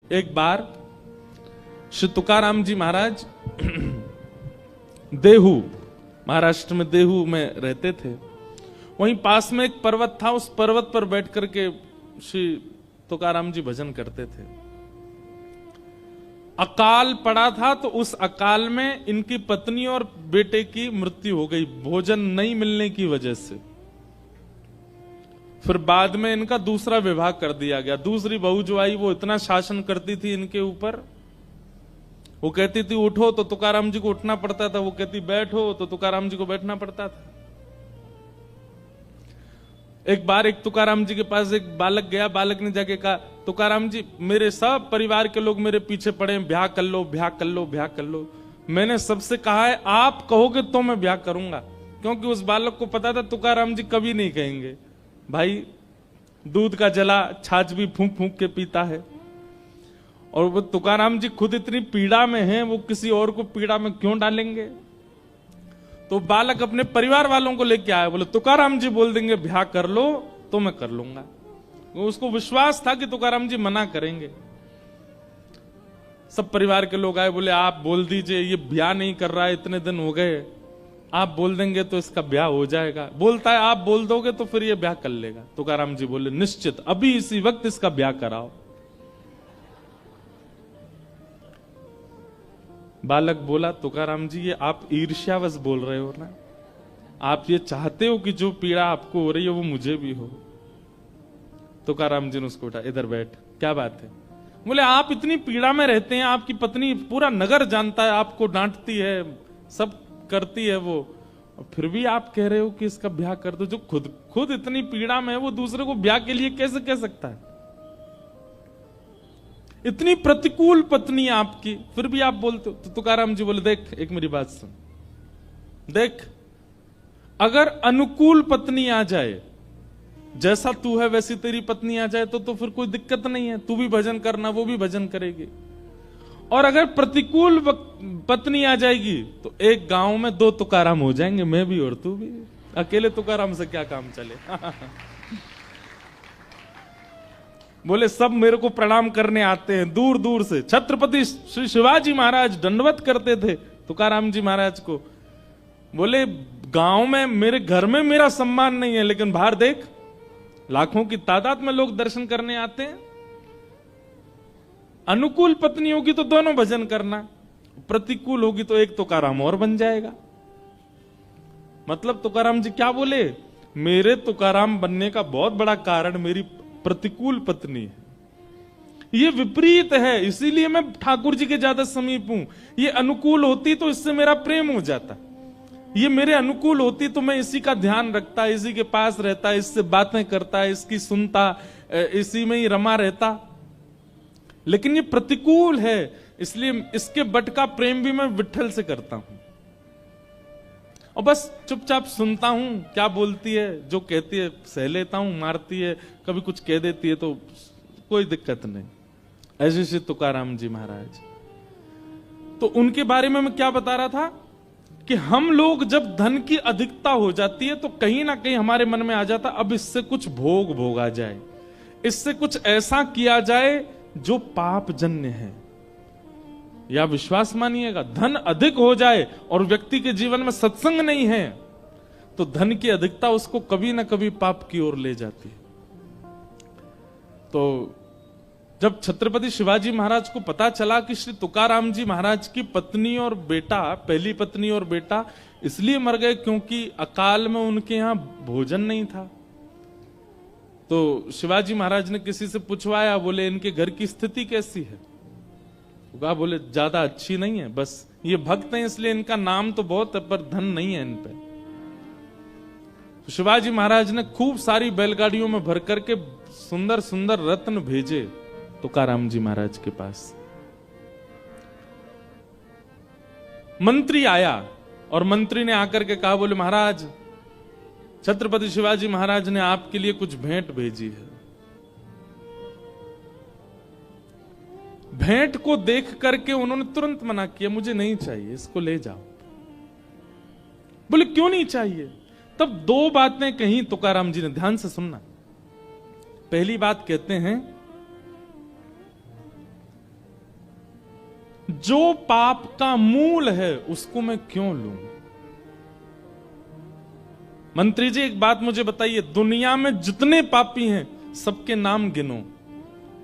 एक बार श्री तुकाराम जी महाराज देहू, महाराष्ट्र में देहू में रहते थे। वहीं पास में एक पर्वत था, उस पर्वत पर बैठ करके श्री तुकाराम जी भजन करते थे। अकाल पड़ा था, तो उस अकाल में इनकी पत्नी और बेटे की मृत्यु हो गई, भोजन नहीं मिलने की वजह से। फिर बाद में इनका दूसरा विवाह कर दिया गया। दूसरी बहू जो आई वो इतना शासन करती थी इनके ऊपर, वो कहती थी उठो तो तुकाराम जी को उठना पड़ता था, वो कहती बैठो तो तुकाराम जी को बैठना पड़ता था। एक बार एक तुकाराम जी के पास एक बालक गया, बालक ने जाके कहा तुकाराम जी मेरे सब परिवार के लोग मेरे पीछे पड़े हैं, ब्याह कर लो ब्याह कर लो ब्याह कर लो। मैंने सबसे कहा है आप कहोगे तो मैं ब्याह करूंगा, क्योंकि उस बालक को पता था तुकाराम जी कभी नहीं कहेंगे। भाई दूध का जला छाछ भी फूंक फूंक के पीता है, और वो तुकाराम जी खुद इतनी पीड़ा में हैं, वो किसी और को पीड़ा में क्यों डालेंगे। तो बालक अपने परिवार वालों को लेके आया, बोले तुकाराम जी बोल देंगे ब्याह कर लो तो मैं कर लूंगा। उसको विश्वास था कि तुकाराम जी मना करेंगे। सब परिवार के लोग आए, बोले आप बोल दीजिए, ये ब्याह नहीं कर रहा है, इतने दिन हो गए, आप बोल देंगे तो इसका ब्याह हो जाएगा। बोलता है आप बोल दोगे तो फिर ये ब्याह कर लेगा। तुकाराम जी बोले निश्चित, अभी इसी वक्त इसका ब्याह कराओ। बालक बोला तुकाराम जी ये आप ईर्ष्यावश बोल रहे हो ना, आप ये चाहते हो कि जो पीड़ा आपको हो रही है वो मुझे भी हो। तुकाराम जी ने उसको उठा, इधर बैठ, क्या बात है। बोले आप इतनी पीड़ा में रहते हैं, आपकी पत्नी पूरा नगर जानता है, आपको डांटती है, सब करती है वो, फिर भी आप कह रहे हो कि इसका ब्याह कर दो। जो खुद इतनी पीड़ा में है वो दूसरे को ब्याह के लिए कैसे कह सकता है। इतनी प्रतिकूल पत्नी आपकी, फिर भी आप बोलते हो। तो तुकाराम जी बोले देख एक मेरी बात सुन, देख अगर अनुकूल पत्नी आ जाए, जैसा तू है वैसी तेरी पत्नी आ जाए तो फिर कोई दिक्कत नहीं है, तू भी भजन करना वो भी भजन करेगी। और अगर प्रतिकूल पत्नी आ जाएगी तो एक गांव में दो तुकाराम हो जाएंगे, मैं भी और तू भी। अकेले तुकाराम से क्या काम चले। बोले सब मेरे को प्रणाम करने आते हैं दूर दूर से। छत्रपति श्री शिवाजी महाराज दंडवत करते थे तुकाराम जी महाराज को। बोले गांव में मेरे घर में मेरा सम्मान नहीं है, लेकिन बाहर देख लाखों की तादाद में लोग दर्शन करने आते हैं। अनुकूल पत्नी होगी तो दोनों भजन करना, प्रतिकूल होगी तो एक तुकाराम और बन जाएगा। मतलब तुकाराम जी क्या बोले, मेरे तुकाराम बनने का बहुत बड़ा कारण मेरी प्रतिकूल पत्नी है। ये विपरीत है, इसीलिए मैं ठाकुर जी के ज्यादा समीप हूं। ये अनुकूल होती तो इससे मेरा प्रेम हो जाता, ये मेरे अनुकूल होती तो मैं इसी का ध्यान रखता, इसी के पास रहता, इससे बातें करता, इसकी सुनता, इसी में ही रमा रहता। लेकिन ये प्रतिकूल है, इसलिए इसके बट का प्रेम भी मैं विट्ठल से करता हूं, और बस चुपचाप सुनता हूं क्या बोलती है, जो कहती है सह लेता हूं, मारती है कभी कुछ कह देती है तो कोई दिक्कत नहीं। ऐसे श्री तुकाराम जी महाराज। तो उनके बारे में मैं क्या बता रहा था कि हम लोग जब धन की अधिकता हो जाती है तो कहीं ना कहीं हमारे मन में आ जाता अब इससे कुछ भोग भोगा जाए, इससे कुछ ऐसा किया जाए जो पाप जन्य है। या विश्वास मानिएगा, धन अधिक हो जाए और व्यक्ति के जीवन में सत्संग नहीं है तो धन की अधिकता उसको कभी ना कभी पाप की ओर ले जाती है। तो जब छत्रपति शिवाजी महाराज को पता चला कि श्री तुकाराम जी महाराज की पत्नी और बेटा, पहली पत्नी और बेटा इसलिए मर गए क्योंकि अकाल में उनके यहां भोजन नहीं था, तो शिवाजी महाराज ने किसी से पूछवाया, बोले इनके घर की स्थिति कैसी है। कहा बोले ज्यादा अच्छी नहीं है, बस ये भक्त हैं इसलिए इनका नाम तो बहुत है पर धन नहीं है इन पे। तो शिवाजी महाराज ने खूब सारी बैलगाड़ियों में भर करके सुंदर सुंदर रत्न भेजे तुकाराम जी महाराज के पास। मंत्री आया और मंत्री ने आकर के कहा, बोले महाराज छत्रपति शिवाजी महाराज ने आपके लिए कुछ भेंट भेजी है। भेंट को देख करके उन्होंने तुरंत मना किया, मुझे नहीं चाहिए, इसको ले जाओ। बोले क्यों नहीं चाहिए। तब दो बातें कही तुकाराम जी ने, ध्यान से सुनना। पहली बात कहते हैं जो पाप का मूल है उसको मैं क्यों लूं? मंत्री जी एक बात मुझे बताइए, दुनिया में जितने पापी हैं सबके नाम गिनो।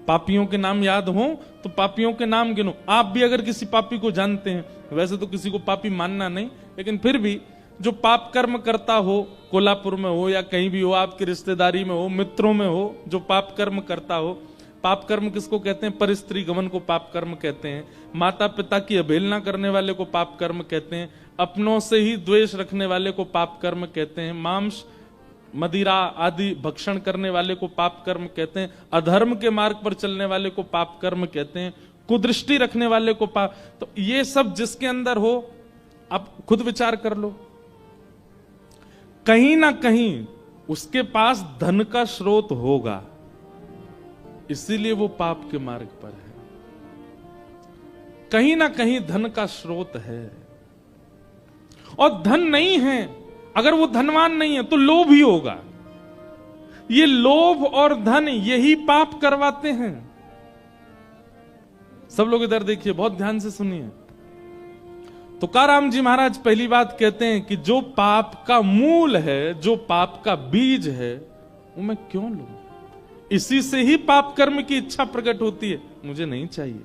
पापियों के नाम याद हो तो पापियों के नाम गिनो। आप भी अगर किसी पापी को जानते हैं, वैसे तो किसी को पापी मानना नहीं, लेकिन फिर भी जो पाप कर्म करता हो, कोल्हापुर में हो या कहीं भी हो, आपकी रिश्तेदारी में हो, मित्रों में हो, जो पाप कर्म करता हो। पाप कर्म किसको कहते हैं? परस्त्री गमन को पाप कर्म कहते हैं। माता पिता की अवहेलना करने वाले को पाप कर्म कहते हैं। अपनों से ही द्वेष रखने वाले को पाप कर्म कहते हैं। मांस मदिरा आदि भक्षण करने वाले को पाप कर्म कहते हैं। अधर्म के मार्ग पर चलने वाले को पाप कर्म कहते हैं। कुदृष्टि रखने वाले को पाप। तो ये सब जिसके अंदर हो, आप खुद विचार कर लो, कहीं ना कहीं उसके पास धन का स्रोत होगा, इसीलिए वो पाप के मार्ग पर है। कहीं ना कहीं धन का स्रोत है। और धन नहीं है, अगर वो धनवान नहीं है तो लोभ ही होगा। ये लोभ और धन यही पाप करवाते हैं। सब लोग इधर देखिए, बहुत ध्यान से सुनिए। तुकाराम जी महाराज पहली बात कहते हैं कि जो पाप का मूल है, जो पाप का बीज है, वो मैं क्यों लूं? इसी से ही पाप कर्म की इच्छा प्रकट होती है, मुझे नहीं चाहिए।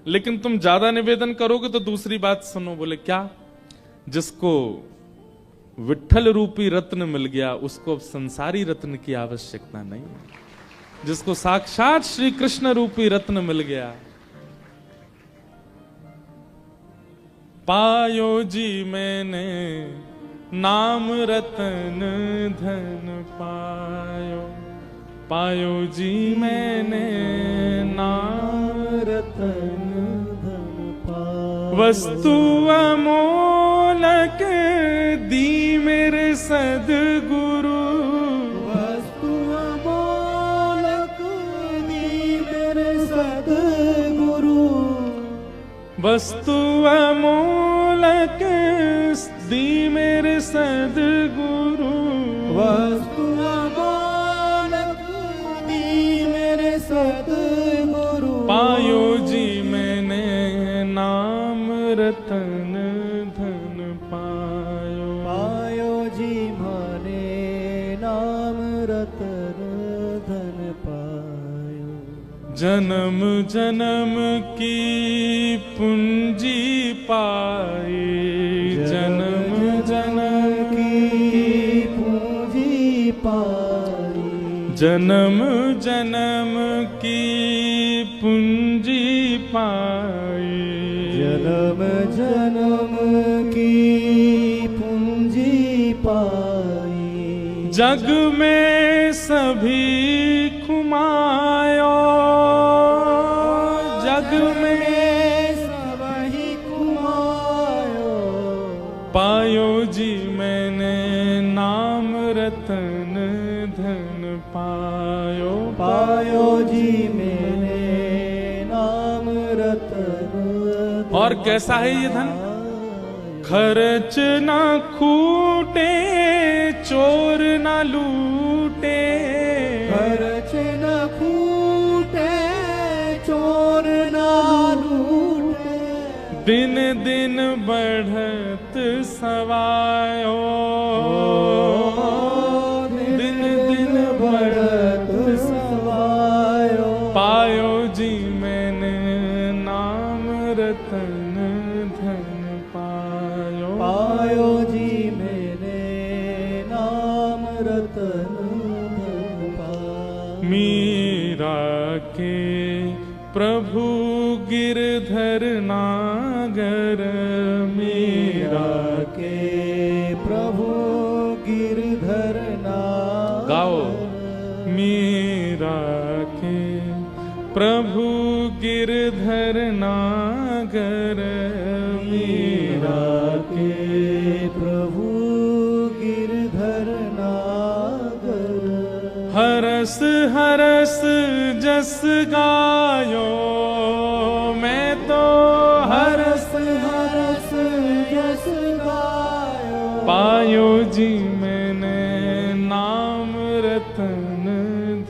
लेकिन तुम ज्यादा निवेदन करोगे तो दूसरी बात सुनो। बोले क्या? जिसको विठ्ठल रूपी रत्न मिल गया उसको अब संसारी रत्न की आवश्यकता नहीं। जिसको साक्षात श्री कृष्ण रूपी रत्न मिल गया, पायो जी मैंने नाम रतन धन पायो। पायो जी मैंने नाम रतन धन पायो। वस्तु अमोलक दी मेरे सद्गुरु। वस्तु अमोलक दी मेरे सद्गुरु। वस्तु अमोलक दी मेरे सद्गुरु। वस्तु अमोलक दी मेरे सद्गुरु। पायो जी मैंने नाम रतन धन पायो। पायो जी माने नाम रतन धन पायो। जन्म जन्म की पूंजी पाई। जन्म जन्म की पूंजी पाई। जन्म जन्म की पूंजी पाई। जन्म जन्म की पूंजी पाई। जग में सभी घुमायो। जग में सभी घुमायो। पायो जी मैंने नाम रतन धन पायो। पायो जी मैंने नाम रतन। और कैसा है ये धन? खर्च न खूटे, चोर न लूटे। खर्च न खूटे, चोर न लूटे। दिन दिन बढ़त सवायो। दिन दिन बढ़त सवायो। पायो जी मैंने नाम रतन धन पायो। पायो जी मैंने नाम रतन धन पायो। मीरा के प्रभु गिरधर नागर। मीरा के प्रभु गिरधर नागर। गाओ। मीरा के प्रभु गिरधर नागर। मीरा के प्रभु गिरधर नागर। हरस हरस जस गायो। मैं तो हरस हरस जस गायो। पायो जी मैंने नाम रतन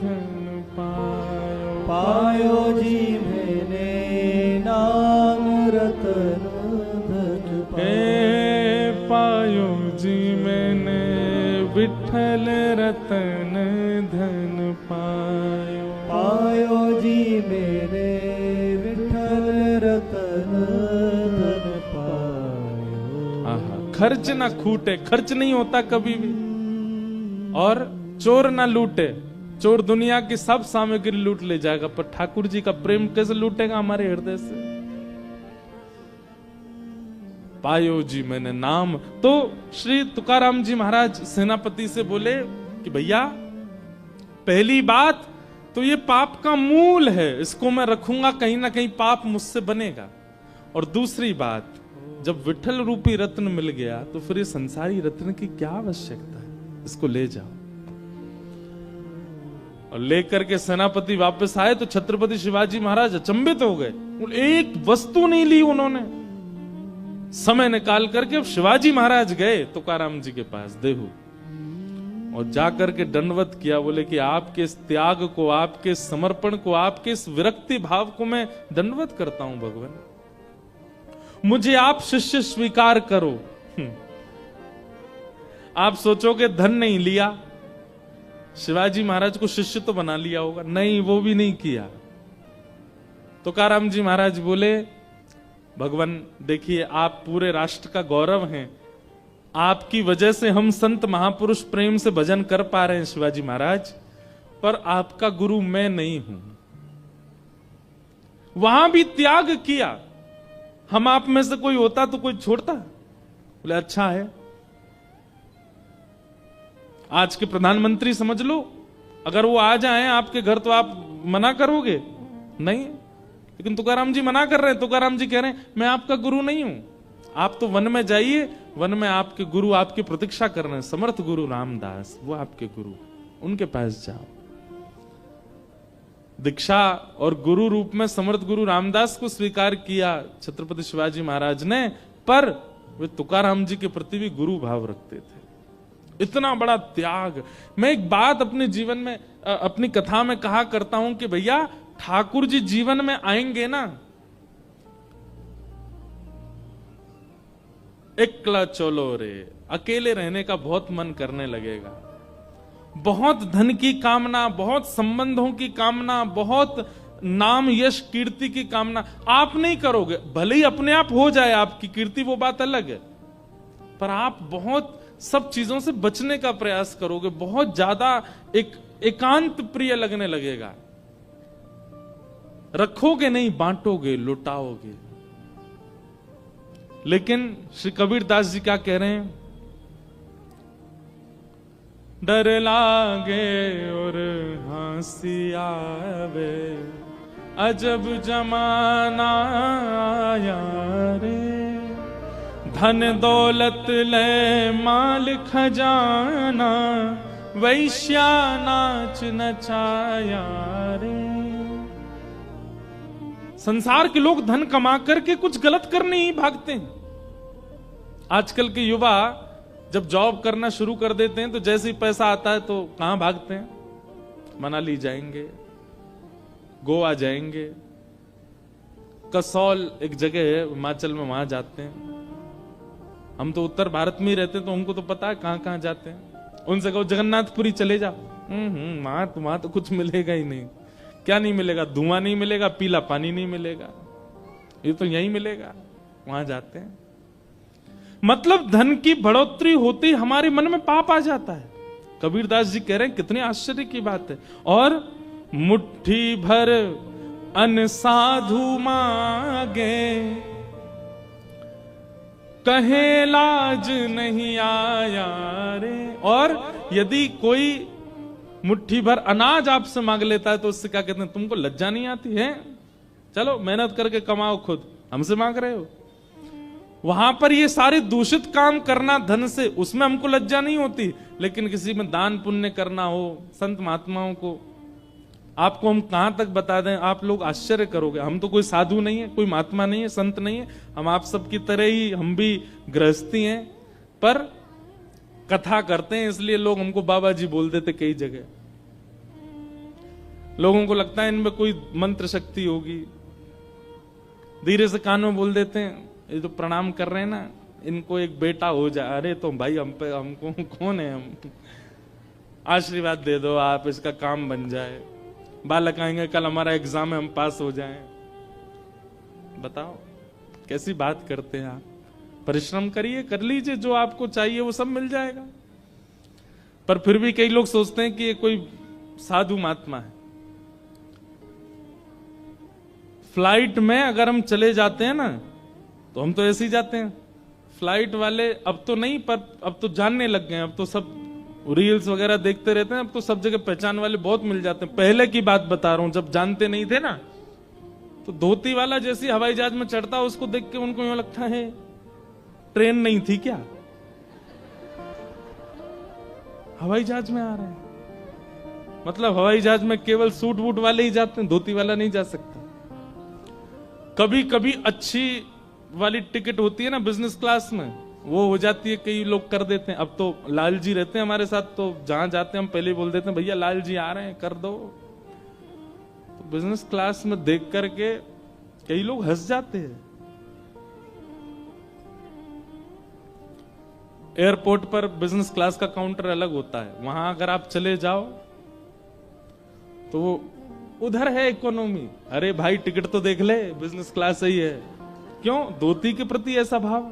धन पायो। पायो जी मैंने विठल रतन धन पायो। पायो जी मेरे विठल रतन धन पायो। आहा, खर्च ना खूटे, खर्च नहीं होता कभी भी, और चोर ना लूटे। चोर दुनिया की सब सामग्री लूट ले जाएगा, पर ठाकुर जी का प्रेम कैसे लूटेगा हमारे हृदय से। पायो जी मैंने नाम। तो श्री तुकाराम जी महाराज सेनापति से बोले कि भैया, पहली बात तो ये पाप का मूल है, इसको मैं रखूंगा, कहीं ना कहीं पाप मुझसे बनेगा। और दूसरी बात, जब विठल रूपी रत्न मिल गया तो फिर ये संसारी रत्न की क्या आवश्यकता है, इसको ले जाओ। और लेकर के सेनापति वापस आए तो छत्रपति शिवाजी महाराज अचंभित हो गए। एक वस्तु नहीं ली उन्होंने। समय निकाल करके शिवाजी महाराज गए तुकाराम जी के पास देहू, और जाकर के दंडवत किया। बोले कि आपके इस त्याग को, आपके समर्पण को, आपके इस विरक्ति भाव को मैं दंडवत करता हूं भगवान, मुझे आप शिष्य स्वीकार करो। आप सोचोगे धन नहीं लिया, शिवाजी महाराज को शिष्य तो बना लिया होगा, नहीं, वो भी नहीं किया। तुकाराम जी महाराज बोले, भगवान देखिए, आप पूरे राष्ट्र का गौरव हैं, आपकी वजह से हम संत महापुरुष प्रेम से भजन कर पा रहे हैं शिवाजी महाराज, पर आपका गुरु मैं नहीं हूं। वहां भी त्याग किया। हम आप में से कोई होता तो कोई छोड़ता? बोले अच्छा है। आज के प्रधानमंत्री समझ लो, अगर वो आ जाएं आपके घर तो आप मना करोगे? नहीं। लेकिन तुकाराम जी मना कर रहे हैं। तुकाराम जी कह रहे हैं मैं आपका गुरु नहीं हूं, आप तो वन में जाइए, वन में आपके गुरु आपकी प्रतीक्षा कर रहे हैं, समर्थ गुरु रामदास, वो आपके गुरु, उनके पास जाओ। दीक्षा और गुरु रूप में समर्थ गुरु रामदास को स्वीकार किया छत्रपति शिवाजी महाराज ने, पर वे तुकाराम जी के प्रति भी गुरु भाव रखते थे। इतना बड़ा त्याग। मैं एक बात अपने जीवन में, अपनी कथा में कहा करता हूं कि भैया, ठाकुर जी जीवन में आएंगे ना, एकला चलो रे, अकेले रहने का बहुत मन करने लगेगा। बहुत धन की कामना, बहुत संबंधों की कामना, बहुत नाम यश कीर्ति की कामना आप नहीं करोगे। भले ही अपने आप हो जाए आपकी कीर्ति, वो बात अलग है, पर आप बहुत सब चीजों से बचने का प्रयास करोगे। बहुत ज्यादा एकांत प्रिय लगने लगेगा। रखोगे नहीं, बांटोगे, लुटाओगे। लेकिन श्री कबीर दास जी क्या कह रहे हैं? डर लागे और हंसी आवे, अजब जमाना आया रे। धन दौलत ले माल खजाना, वैश्या नाच नचाया रे। संसार के लोग धन कमा करके कुछ गलत करने ही भागते हैं। आजकल के युवा जब जॉब करना शुरू कर देते हैं तो जैसे ही पैसा आता है तो कहां भागते हैं? मनाली जाएंगे, गोवा जाएंगे, कसौल एक जगह है हिमाचल में, वहां जाते हैं। हम तो उत्तर भारत में ही रहते हैं तो हमको तो पता है कहां कहां जाते हैं। उनसे कहो जगन्नाथपुरी चले जाओ, वहां तो कुछ मिलेगा ही नहीं। क्या नहीं मिलेगा? धुआं नहीं मिलेगा, पीला पानी नहीं मिलेगा, ये तो यही मिलेगा। वहां जाते हैं। मतलब धन की बढ़ोतरी होते ही हमारे मन में पाप आ जाता है। कबीरदास जी कह रहे हैं कितने आश्चर्य की बात है। और मुट्ठी भर अन साधु मांगे, कहे लाज नहीं आया रे। और यदि कोई मुट्ठी भर अनाज आपसे मांग लेता है तो उससे क्या कहते हैं? तुमको लज्जा नहीं आती है? चलो मेहनत करके कमाओ, खुद हमसे मांग रहे हो। वहां पर ये सारे दूषित काम करना धन से, उसमें हमको लज्जा नहीं होती। लेकिन किसी में दान पुण्य करना हो, संत महात्माओं को, आपको हम कहां तक बता दें, आप लोग आश्चर्य करोगे। हम तो कोई साधु नहीं है, कोई महात्मा नहीं है, संत नहीं है, हम आप सबकी तरह ही, हम भी गृहस्थी हैं, पर कथा करते हैं इसलिए लोग हमको बाबा जी बोल देते। कई जगह लोगों को लगता है इनमें कोई मंत्र शक्ति होगी, धीरे से कान में बोल देते हैं, ये तो प्रणाम कर रहे हैं ना, इनको एक बेटा हो जाए। अरे तो भाई हम पे, हमको कौन है? हम आशीर्वाद दे दो आप, इसका काम बन जाए। बालक आएंगे, कल हमारा एग्जाम है, हम पास हो जाएं। बताओ कैसी बात करते हैं आप। परिश्रम करिए, कर लीजिए, जो आपको चाहिए वो सब मिल जाएगा। पर फिर भी कई लोग सोचते हैं कि ये कोई साधु महात्मा है। फ्लाइट में अगर हम चले जाते हैं ना, तो हम तो ऐसे ही जाते हैं। फ्लाइट वाले अब तो नहीं, पर अब तो जानने लग गए हैं। अब तो सब रील्स वगैरह देखते रहते हैं। अब तो सब जगह पहचान वाले बहुत मिल जाते हैं। पहले की बात बता रहा हूं, जब जानते नहीं थे ना, तो धोती वाला जैसी हवाई जहाज में चढ़ता, उसको देख के उनको यूं लगता है ट्रेन नहीं थी क्या, हवाई जहाज में आ रहे हैं। मतलब हवाई जहाज में केवल सूट वूट वाले ही जाते हैं, धोती वाला नहीं जा सकता। कभी कभी अच्छी वाली टिकट होती है ना बिजनेस क्लास में, वो हो जाती है, कई लोग कर देते हैं। अब तो लाल जी रहते हैं हमारे साथ, तो जहां जाते हैं हम पहले ही बोल देते हैं, भैया लाल जी आ रहे हैं, कर दो। तो बिजनेस क्लास में देख करके कई लोग हंस जाते हैं। एयरपोर्ट पर बिजनेस क्लास का काउंटर अलग होता है, वहां अगर आप चले जाओ तो वो उधर है इकोनॉमी। अरे भाई टिकट तो देख ले, बिजनेस क्लास सही है। क्यों? धोती के प्रति ऐसा भाव।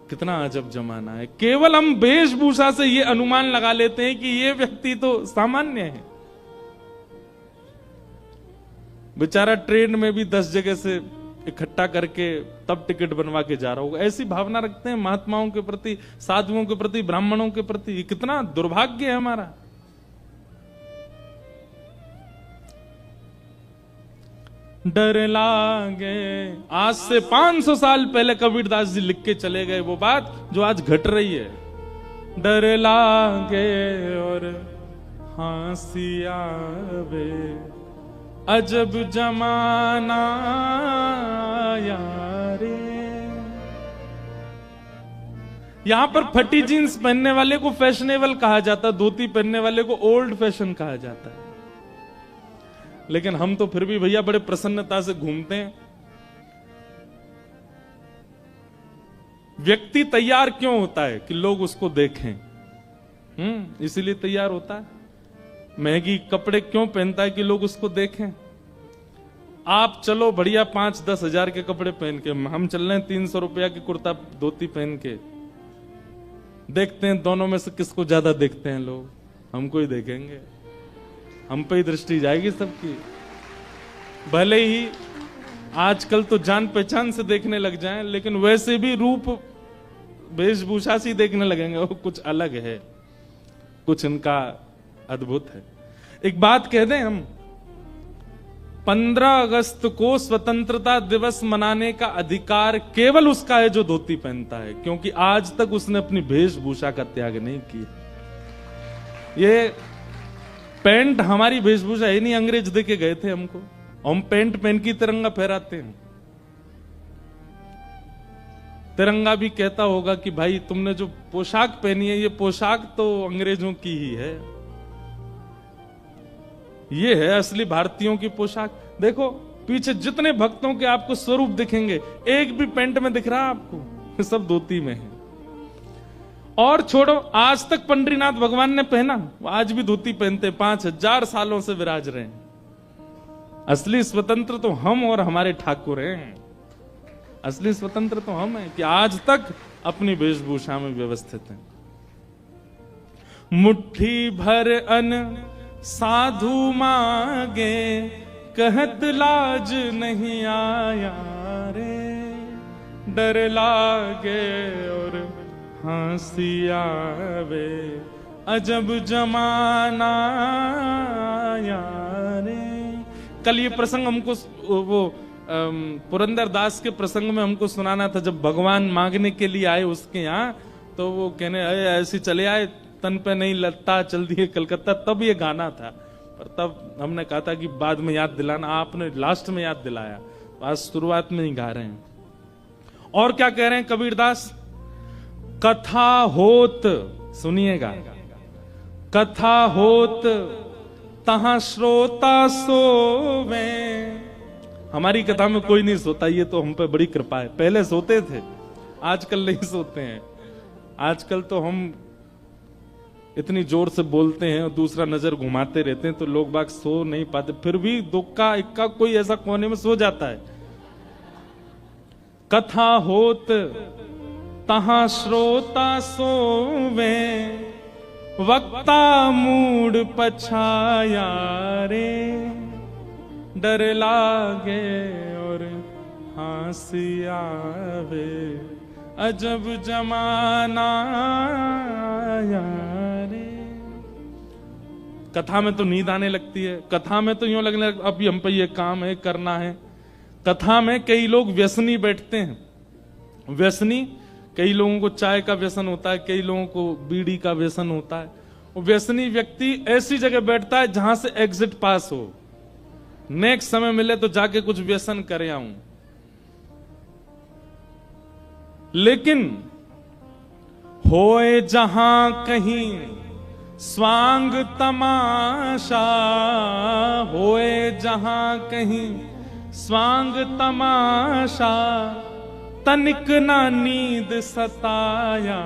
कितना अजब जमाना है। केवल हम वेशभूषा से ये अनुमान लगा लेते हैं कि ये व्यक्ति तो सामान्य है। बेचारा ट्रेन में भी 10 जगह से इकट्ठा करके तब टिकट बनवा के जा रहा होगा। ऐसी भावना रखते हैं महात्माओं के प्रति, साधुओं के प्रति, ब्राह्मणों के प्रति। ये कितना दुर्भाग्य है हमारा। डर लागे, आज से 500 साल पहले कबीरदास जी लिख के चले गए वो बात जो आज घट रही है। डर लागे और हंसी आवे, अजब जमाना यारे। यहां पर फटी जीन्स पहनने वाले को फैशनेबल कहा जाता है, धोती पहनने वाले को ओल्ड फैशन कहा जाता है। लेकिन हम तो फिर भी भैया बड़े प्रसन्नता से घूमते हैं। व्यक्ति तैयार क्यों होता है? कि लोग उसको देखें। इसीलिए तैयार होता है। महंगी कपड़े क्यों पहनता है? कि लोग उसको देखें। आप चलो बढ़िया 5-10 हजार के कपड़े पहन के, हम चल रहे हैं 300 रुपया की कुर्ता धोती पहन के। देखते हैं दोनों में से किसको ज्यादा देखते हैं लोग। हमको ही देखेंगे, हम पे ही दृष्टि जाएगी सबकी। भले ही आजकल तो जान पहचान से देखने लग जाएं, लेकिन वैसे भी रूप वेशभूषा से देखने लगेंगे। वो कुछ अलग है, कुछ इनका अद्भुत है। एक बात कह दें हम, 15 अगस्त को स्वतंत्रता दिवस मनाने का अधिकार केवल उसका है जो धोती पहनता है, क्योंकि आज तक उसने अपनी वेशभूषा का त्याग नहीं किया। ये पैंट हमारी वेशभूषा ही नहीं, अंग्रेज दे के गए थे हमको। हम पैंट पहन की तिरंगा फहराते हैं। तिरंगा भी कहता होगा कि भाई तुमने जो पोशाक पहनी है, ये पोशाक तो अंग्रेजों की ही है। ये है असली भारतीयों की पोशाक। देखो पीछे जितने भक्तों के आपको स्वरूप दिखेंगे, एक भी पैंट में दिख रहा है आपको? सब धोती में है। और छोड़ो, आज तक पंडरीनाथ भगवान ने पहना, आज भी धोती पहनते, 5000 सालों से विराज रहे हैं। असली स्वतंत्र तो हम और हमारे ठाकुर हैं। असली स्वतंत्र तो हम हैं कि आज तक अपनी वेशभूषा में व्यवस्थित हैं। मुट्ठी भर अन्न साधु मांगे, कहत लाज नहीं आया रे। डर लागे और हंसी आवे, अजब जमाना यारे। कल ये प्रसंग हमको वो पुरंदर दास के प्रसंग में हमको सुनाना था। जब भगवान मांगने के लिए आए उसके यहाँ, तो वो कहने ऐसे चले आए, तन पे नहीं लगता, चल दिए कलकत्ता। तब ये गाना था, पर तब हमने कहा था कि बाद में याद दिलाना। आपने लास्ट में याद दिलाया, आज शुरुआत में ही गा रहे हैं। और क्या कह रहे हैं कबीरदास? कथा होत, सुनिएगा, कथा होत तहां श्रोता सोवे। हमारी कथा में कोई नहीं सोता, ये तो हम पे बड़ी कृपा है। पहले सोते थे, आजकल नहीं सोते हैं। आजकल तो हम इतनी जोर से बोलते हैं और दूसरा नजर घुमाते रहते हैं तो लोग बाग सो नहीं पाते, फिर भी दुक्का इक्का कोई ऐसा कोने में सो जाता है। कथा होत तहां श्रोता सोवे, वक्ता मूड पछाया रे, डर लागे और हंसी आवे, अजब जमाना आया रे। कथा में तो नींद आने लगती है, कथा में तो यूं लगने लगता अब हम पे ये काम है करना है। कथा में कई लोग व्यसनी बैठते हैं। व्यसनी, कई लोगों को चाय का व्यसन होता है, कई लोगों को बीड़ी का व्यसन होता है। वो व्यसनी व्यक्ति ऐसी जगह बैठता है जहां से एग्जिट पास हो, नेक्स्ट समय मिले तो जाके कुछ व्यसन करे आऊं। लेकिन होए जहां कहीं स्वांग तमाशा, होए जहां कहीं स्वांग तमाशा, तनिक ना नींद सताया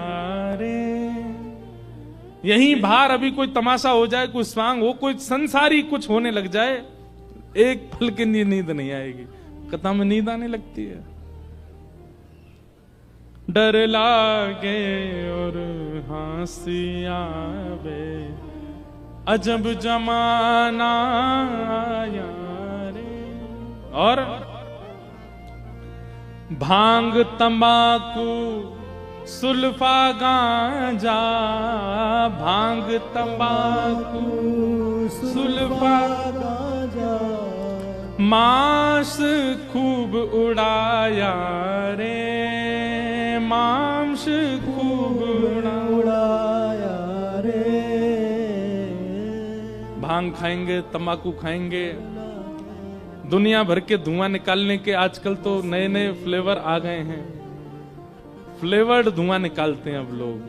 रे। यहीं बाहर अभी कोई तमाशा हो जाए, कोई स्वांग हो, कोई संसारी कुछ होने लग जाए, एक पल के लिए नींद नहीं आएगी। कथा में नींद आने लगती है। डर लागे और हंसी आवे, अजब जमाना आया रे। और भांग तंबाकू सुल्फा गांजा, भांग तंबाकू सुल्फा गांजा, मांस खूब उड़ाया रे, मांस खूब उड़ाया रे। भांग खाएंगे, तंबाकू खाएंगे, दुनिया भर के धुआं निकालने के आजकल तो नए नए फ्लेवर आ गए हैं। फ्लेवर्ड धुआं निकालते हैं अब लोग,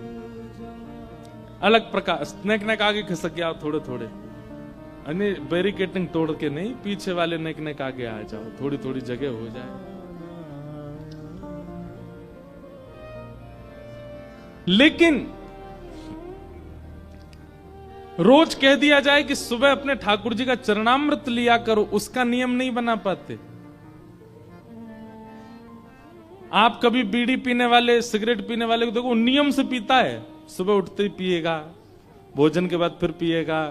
अलग प्रकार। नेक नेक आगे खिसक गया थोड़े थोड़े, यानी बैरिकेटिंग तोड़ के नहीं, पीछे वाले नेक नेक आगे आ जाओ, थोड़ी थोड़ी जगह हो जाए। लेकिन रोज कह दिया जाए कि सुबह अपने ठाकुर जी का चरणामृत लिया करो, उसका नियम नहीं बना पाते। आप कभी बीड़ी पीने वाले, सिगरेट पीने वाले को देखो, नियम से पीता है। सुबह उठते ही पिएगा, भोजन के बाद फिर पिएगा,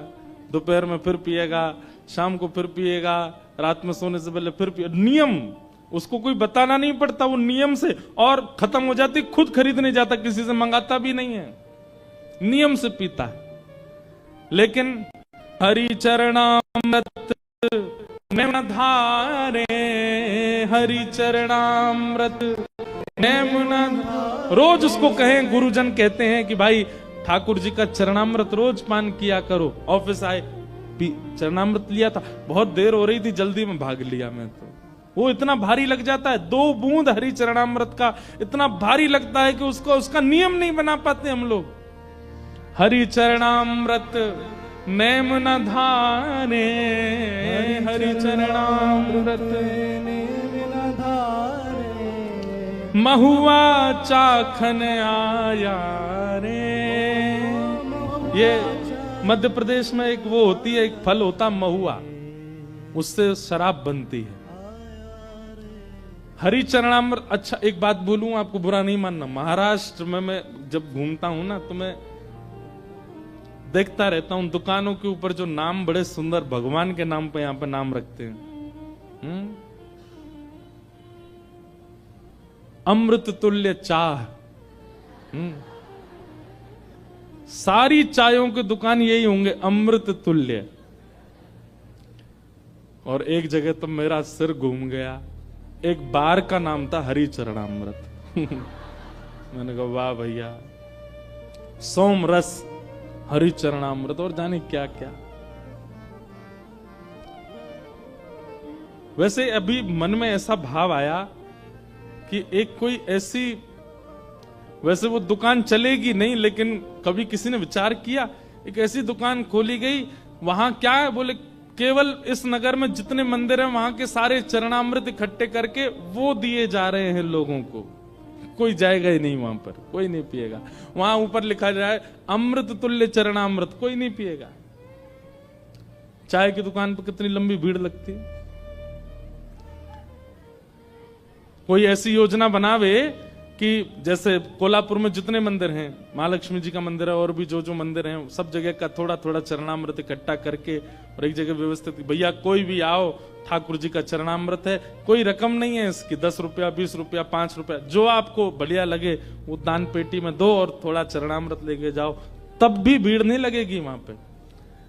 दोपहर में फिर पिएगा, शाम को फिर पिएगा, रात में सोने से पहले फिर पिएगा। नियम, उसको कोई बताना नहीं पड़ता, वो नियम से, और खत्म हो जाती, खुद खरीदने जाता, किसी से मंगाता भी नहीं है, नियम से पीता है। लेकिन हरि चरणामृत नैन धारे, हरि चरणामृत नैन, रोज उसको कहें, गुरुजन कहते हैं कि भाई ठाकुर जी का चरणामृत रोज पान किया करो। ऑफिस आए, चरणामृत लिया था, बहुत देर हो रही थी, जल्दी में भाग लिया मैं, तो वो इतना भारी लग जाता है। 2 बूंद हरि चरणामृत का इतना भारी लगता है कि उसका नियम नहीं बना पाते हम लोग। हरि चरणामृत नैम न धारे, हरि चरणामृत नैम न धारे, महुआ चाखन आया रे। ये मध्य प्रदेश में एक वो होती है, एक फल होता महुआ, उससे शराब बनती है। हरि चरणामृत। अच्छा एक बात बोलूं, आपको बुरा नहीं मानना, महाराष्ट्र में मैं जब घूमता हूं ना, तो मैं देखता रहता हूं दुकानों के ऊपर जो नाम बड़े सुंदर भगवान के नाम पे यहां पे नाम रखते हैं। अमृत तुल्य चाह। सारी चायों की दुकान यही होंगे, अमृत तुल्य। और एक जगह तो मेरा सिर घूम गया, एक बार का नाम था हरि चरणामृत। मैंने कहा वाह भैया, सोम रस हरि चरणामृत और जाने क्या क्या। वैसे अभी मन में ऐसा भाव आया कि एक कोई ऐसी, वैसे वो दुकान चलेगी नहीं, लेकिन कभी किसी ने विचार किया एक ऐसी दुकान खोली गई, वहां क्या है, बोले केवल इस नगर में जितने मंदिर हैं वहां के सारे चरणामृत इकट्ठे करके वो दिए जा रहे हैं लोगों को। कोई जाएगा ही नहीं वहां पर, कोई नहीं पिएगा। वहां ऊपर लिखा जाए अमृत तुल्य चरणामृत, कोई नहीं पिएगा। चाय की दुकान पर कितनी लंबी भीड़ लगती है। कोई ऐसी योजना बनावे कि जैसे कोल्हापुर में जितने मंदिर हैं, महालक्ष्मी जी का मंदिर है और भी जो जो मंदिर हैं, सब जगह का थोड़ा थोड़ा चरणामृत इकट्ठा करके और एक जगह व्यवस्थित, भैया कोई भी आओ, ठाकुर जी का चरणामृत है, कोई रकम नहीं है इसकी, 10 रुपया 20 रुपया 5 रुपया, जो आपको बढ़िया लगे वो दान पेटी में दो और थोड़ा चरणामृत लेके जाओ, तब भी भीड़ नहीं लगेगी वहां पे।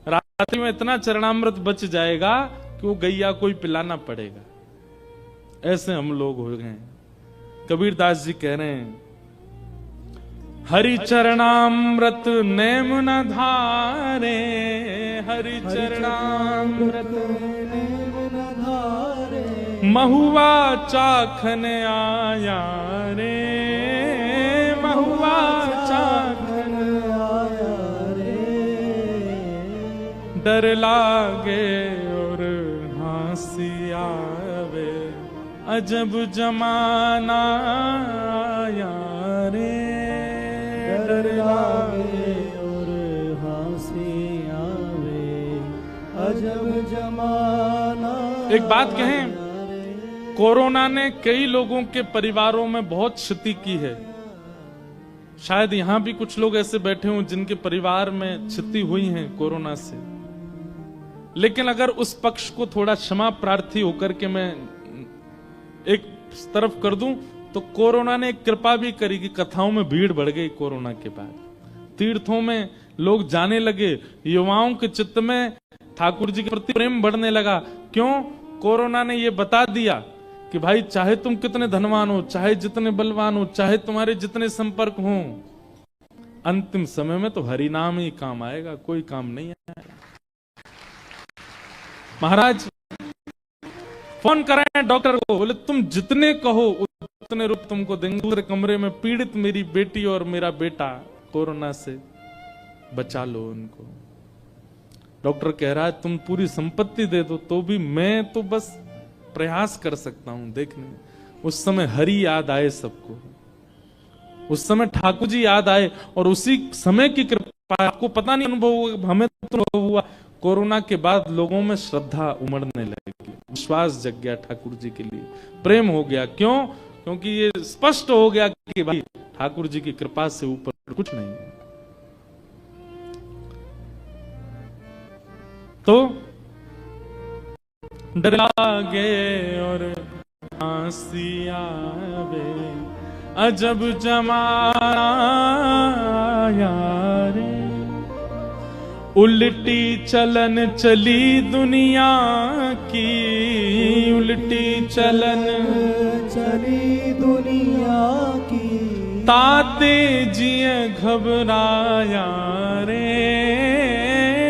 रात्रि में इतना चरणामृत बच जाएगा कि वो गैया कोई पिलाना पड़ेगा। ऐसे हम लोग हो गए। कबीरदास जी कह रहे हैं, हरि चरणामृत नेम न धारे, हरि चरणामृत नेम न धारे, महुआ चाखन आया रे, महुआ चाखन आया रे। डर लागे और हंसी आवे, अजब जमाना आया रे। डर लागे और हंसी आवे, अजब जमाना। एक बात कहें, कोरोना ने कई लोगों के परिवारों में बहुत क्षति की है। शायद यहां भी कुछ लोग ऐसे बैठे हों जिनके परिवार में क्षति हुई है कोरोना से। लेकिन अगर उस पक्ष को थोड़ा क्षमा प्रार्थी होकर के मैं एक तरफ कर दूं, तो कोरोना ने एक कृपा भी करी कि कथाओं में भीड़ बढ़ गई। कोरोना के बाद तीर्थों में लोग जाने लगे, युवाओं के चित्त में ठाकुर जी के प्रति प्रेम बढ़ने लगा। क्यों? कोरोना ने ये बता दिया कि भाई चाहे तुम कितने धनवान हो, चाहे जितने बलवान हो, चाहे तुम्हारे जितने संपर्क हो, अंतिम समय में तो हरि नाम ही काम आएगा, कोई काम नहीं आएगा। महाराज फोन करें डॉक्टर को, बोले तुम जितने कहो उतने रुपए तुमको देंगे। दूसरे कमरे में पीड़ित मेरी बेटी और मेरा बेटा, कोरोना से बचा लो उनको। डॉक्टर कह रहा है तुम पूरी संपत्ति दे दो तो भी मैं तो बस प्रयास कर सकता हूं देखने। उस समय हरि याद आए सबको, उस समय ठाकुर जी याद आए और उसी समय की कृपा, आपको पता नहीं अनुभव हुआ, हमें तो अनुभव हुआ। कोरोना के बाद लोगों में श्रद्धा उमड़ने लगी, विश्वास जग गया ठाकुर जी के लिए, प्रेम हो गया। क्यों? क्योंकि ये स्पष्ट हो गया कि भाई ठाकुर जी की कृपा से ऊपर कुछ नहीं है। तो डर लागे और हंसी आवे, अजब जमाना रे। उल्टी चलन चली दुनिया की, उल्टी चलन चली दुनिया की, ताते जिए घबराया रे,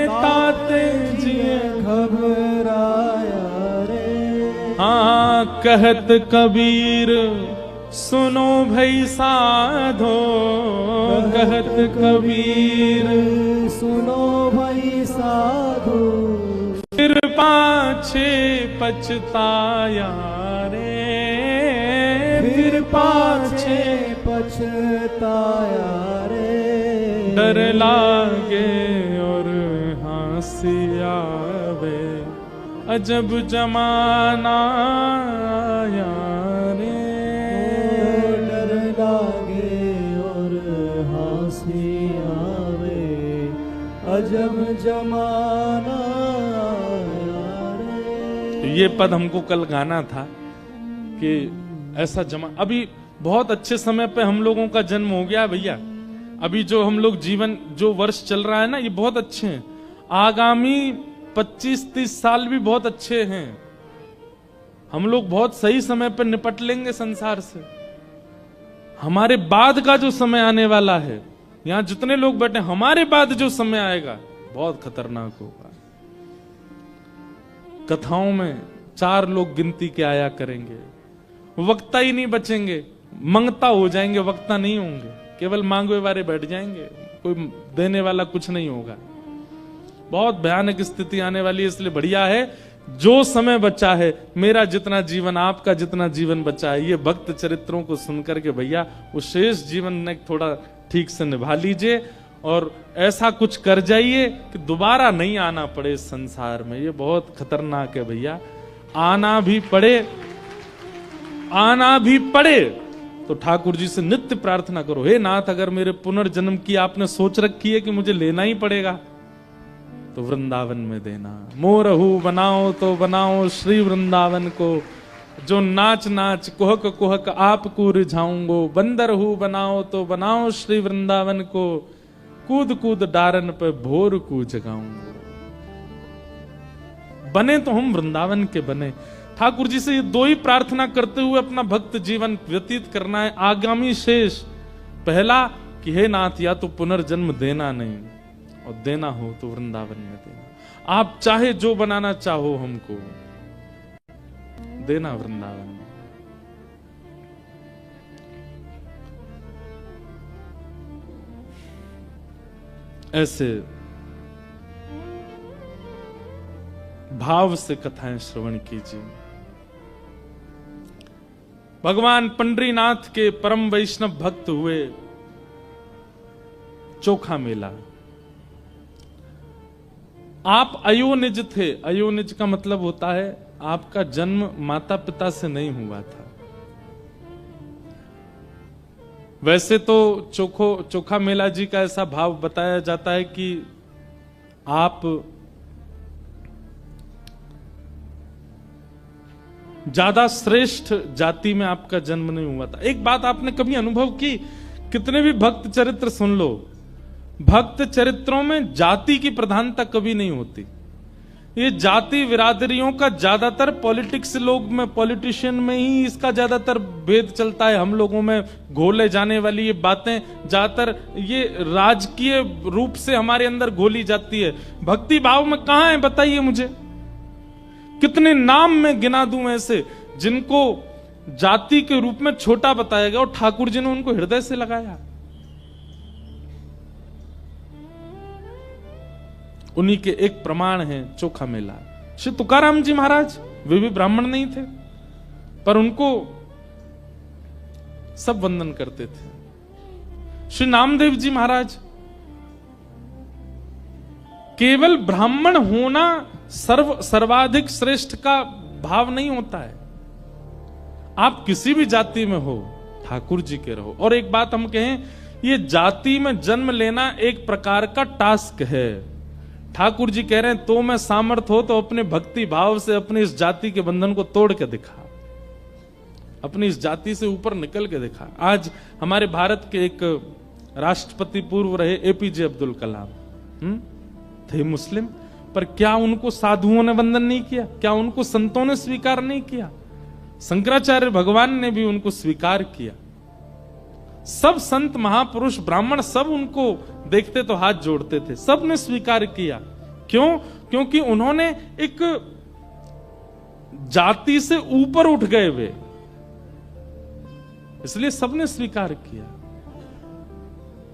ताते जिए घबराया रे। हाँ कहत कबीर सुनो भई साधो, कहत कबीर सुनो भाई साधु, फिर पाछे पछताया रे, फिर पाछे पछताया रे। डर लागे और हंसी आवे, अजब जमाना आया रे। डर लागे और हंसी आवे, अजब जमाना आया रे। ये पद हमको कल गाना था कि ऐसा अभी बहुत अच्छे समय पे हम लोगों का जन्म हो गया भैया। अभी जो हम लोग जीवन, जो वर्ष चल रहा है ना, ये बहुत अच्छे हैं। आगामी 25-30 साल भी बहुत अच्छे हैं। हम लोग बहुत सही समय पर निपट लेंगे संसार से। हमारे बाद का जो समय आने वाला है, यहां जितने लोग बैठे, हमारे बाद जो समय आएगा बहुत खतरनाक होगा। कथाओं में 4 लोग गिनती के आया करेंगे, वक्ता ही नहीं बचेंगे, मंगता हो जाएंगे, वक्ता नहीं होंगे, केवल मांगवे वाले बैठ जाएंगे, कोई देने वाला कुछ नहीं होगा। बहुत भयानक स्थिति आने वाली है। इसलिए बढ़िया है जो समय बचा है, मेरा जितना जीवन, आपका जितना जीवन बचा है, ये भक्त चरित्रों को सुनकर के भैया वो शेष जीवन ने थोड़ा ठीक से निभा लीजिए और ऐसा कुछ कर जाइए कि दोबारा नहीं आना पड़े इस संसार में। ये बहुत खतरनाक है भैया। आना भी पड़े तो ठाकुर जी से नित्य प्रार्थना करो, हे नाथ अगर मेरे पुनर्जन्म की आपने सोच रखी है कि मुझे लेना ही पड़ेगा तो वृंदावन में देना। मोरहू बनाओ तो बनाओ श्री वृंदावन को, जो नाच नाच कुहक कुहक आपको रिझाऊंगो। बंदर हूं बनाओ तो बनाओ श्री वृंदावन को, कूद कूद डारन पे भोर को जगाऊंगो। बने तो हम वृंदावन के बने। ठाकुर जी से ये दो ही प्रार्थना करते हुए अपना भक्त जीवन व्यतीत करना है। आगामी शेष, पहला कि हे नाथ या तो पुनर्जन्म देना नहीं, और देना हो तो वृंदावन में देना। आप चाहे जो बनाना चाहो हमको, देना वृंदावन में। ऐसे भाव से कथाएं श्रवण कीजिए। भगवान पंडरीनाथ के परम वैष्णव भक्त हुए चोखा मेला। आप अयोनिज थे। अयोनिज का मतलब होता है आपका जन्म माता पिता से नहीं हुआ था। वैसे तो चोखा मेला जी का ऐसा भाव बताया जाता है कि आप ज्यादा श्रेष्ठ जाति में आपका जन्म नहीं हुआ था। एक बात आपने कभी अनुभव की, कितने भी भक्त चरित्र सुन लो, भक्त चरित्रों में जाति की प्रधानता कभी नहीं होती। ये जाति बिरादरियों का ज्यादातर पॉलिटिशियन में ही इसका ज्यादातर भेद चलता है। हम लोगों में घोले जाने वाली ये बातें ज्यादातर ये राजकीय रूप से हमारे अंदर घोली जाती है। भक्ति भाव में कहां है बताइए मुझे। कितने नाम में गिना दूं ऐसे जिनको जाति के रूप में छोटा बताया गया और ठाकुर जी ने उनको हृदय से लगाया। उन्हीं के एक प्रमाण है चोखा मेला। श्री तुकाराम जी महाराज, वे भी ब्राह्मण नहीं थे, पर उनको सब वंदन करते थे। श्री नामदेव जी महाराज, केवल ब्राह्मण होना सर्वाधिक श्रेष्ठ का भाव नहीं होता है। आप किसी भी जाति में हो, ठाकुर जी के रहो। और एक बात हम कहें, ये जाति में जन्म लेना एक प्रकार का टास्क है। ठाकुर जी कह रहे हैं तो मैं सामर्थ हो तो अपने भक्ति भाव से अपनी इस जाति के बंधन को तोड़ के दिखा, अपनी इस जाति से ऊपर निकल के दिखा। आज हमारे भारत के एक राष्ट्रपति पूर्व रहे एपीजे अब्दुल कलाम थे मुस्लिम, पर क्या उनको साधुओं ने वंदन नहीं किया? क्या उनको संतों ने स्वीकार नहीं किया? शंकराचार्य भगवान ने भी उनको स्वीकार किया। सब संत महापुरुष ब्राह्मण सब उनको देखते तो हाथ जोड़ते थे, सब ने स्वीकार किया। क्यों? क्योंकि उन्होंने एक जाति से ऊपर उठ गए वे, इसलिए सबने स्वीकार किया।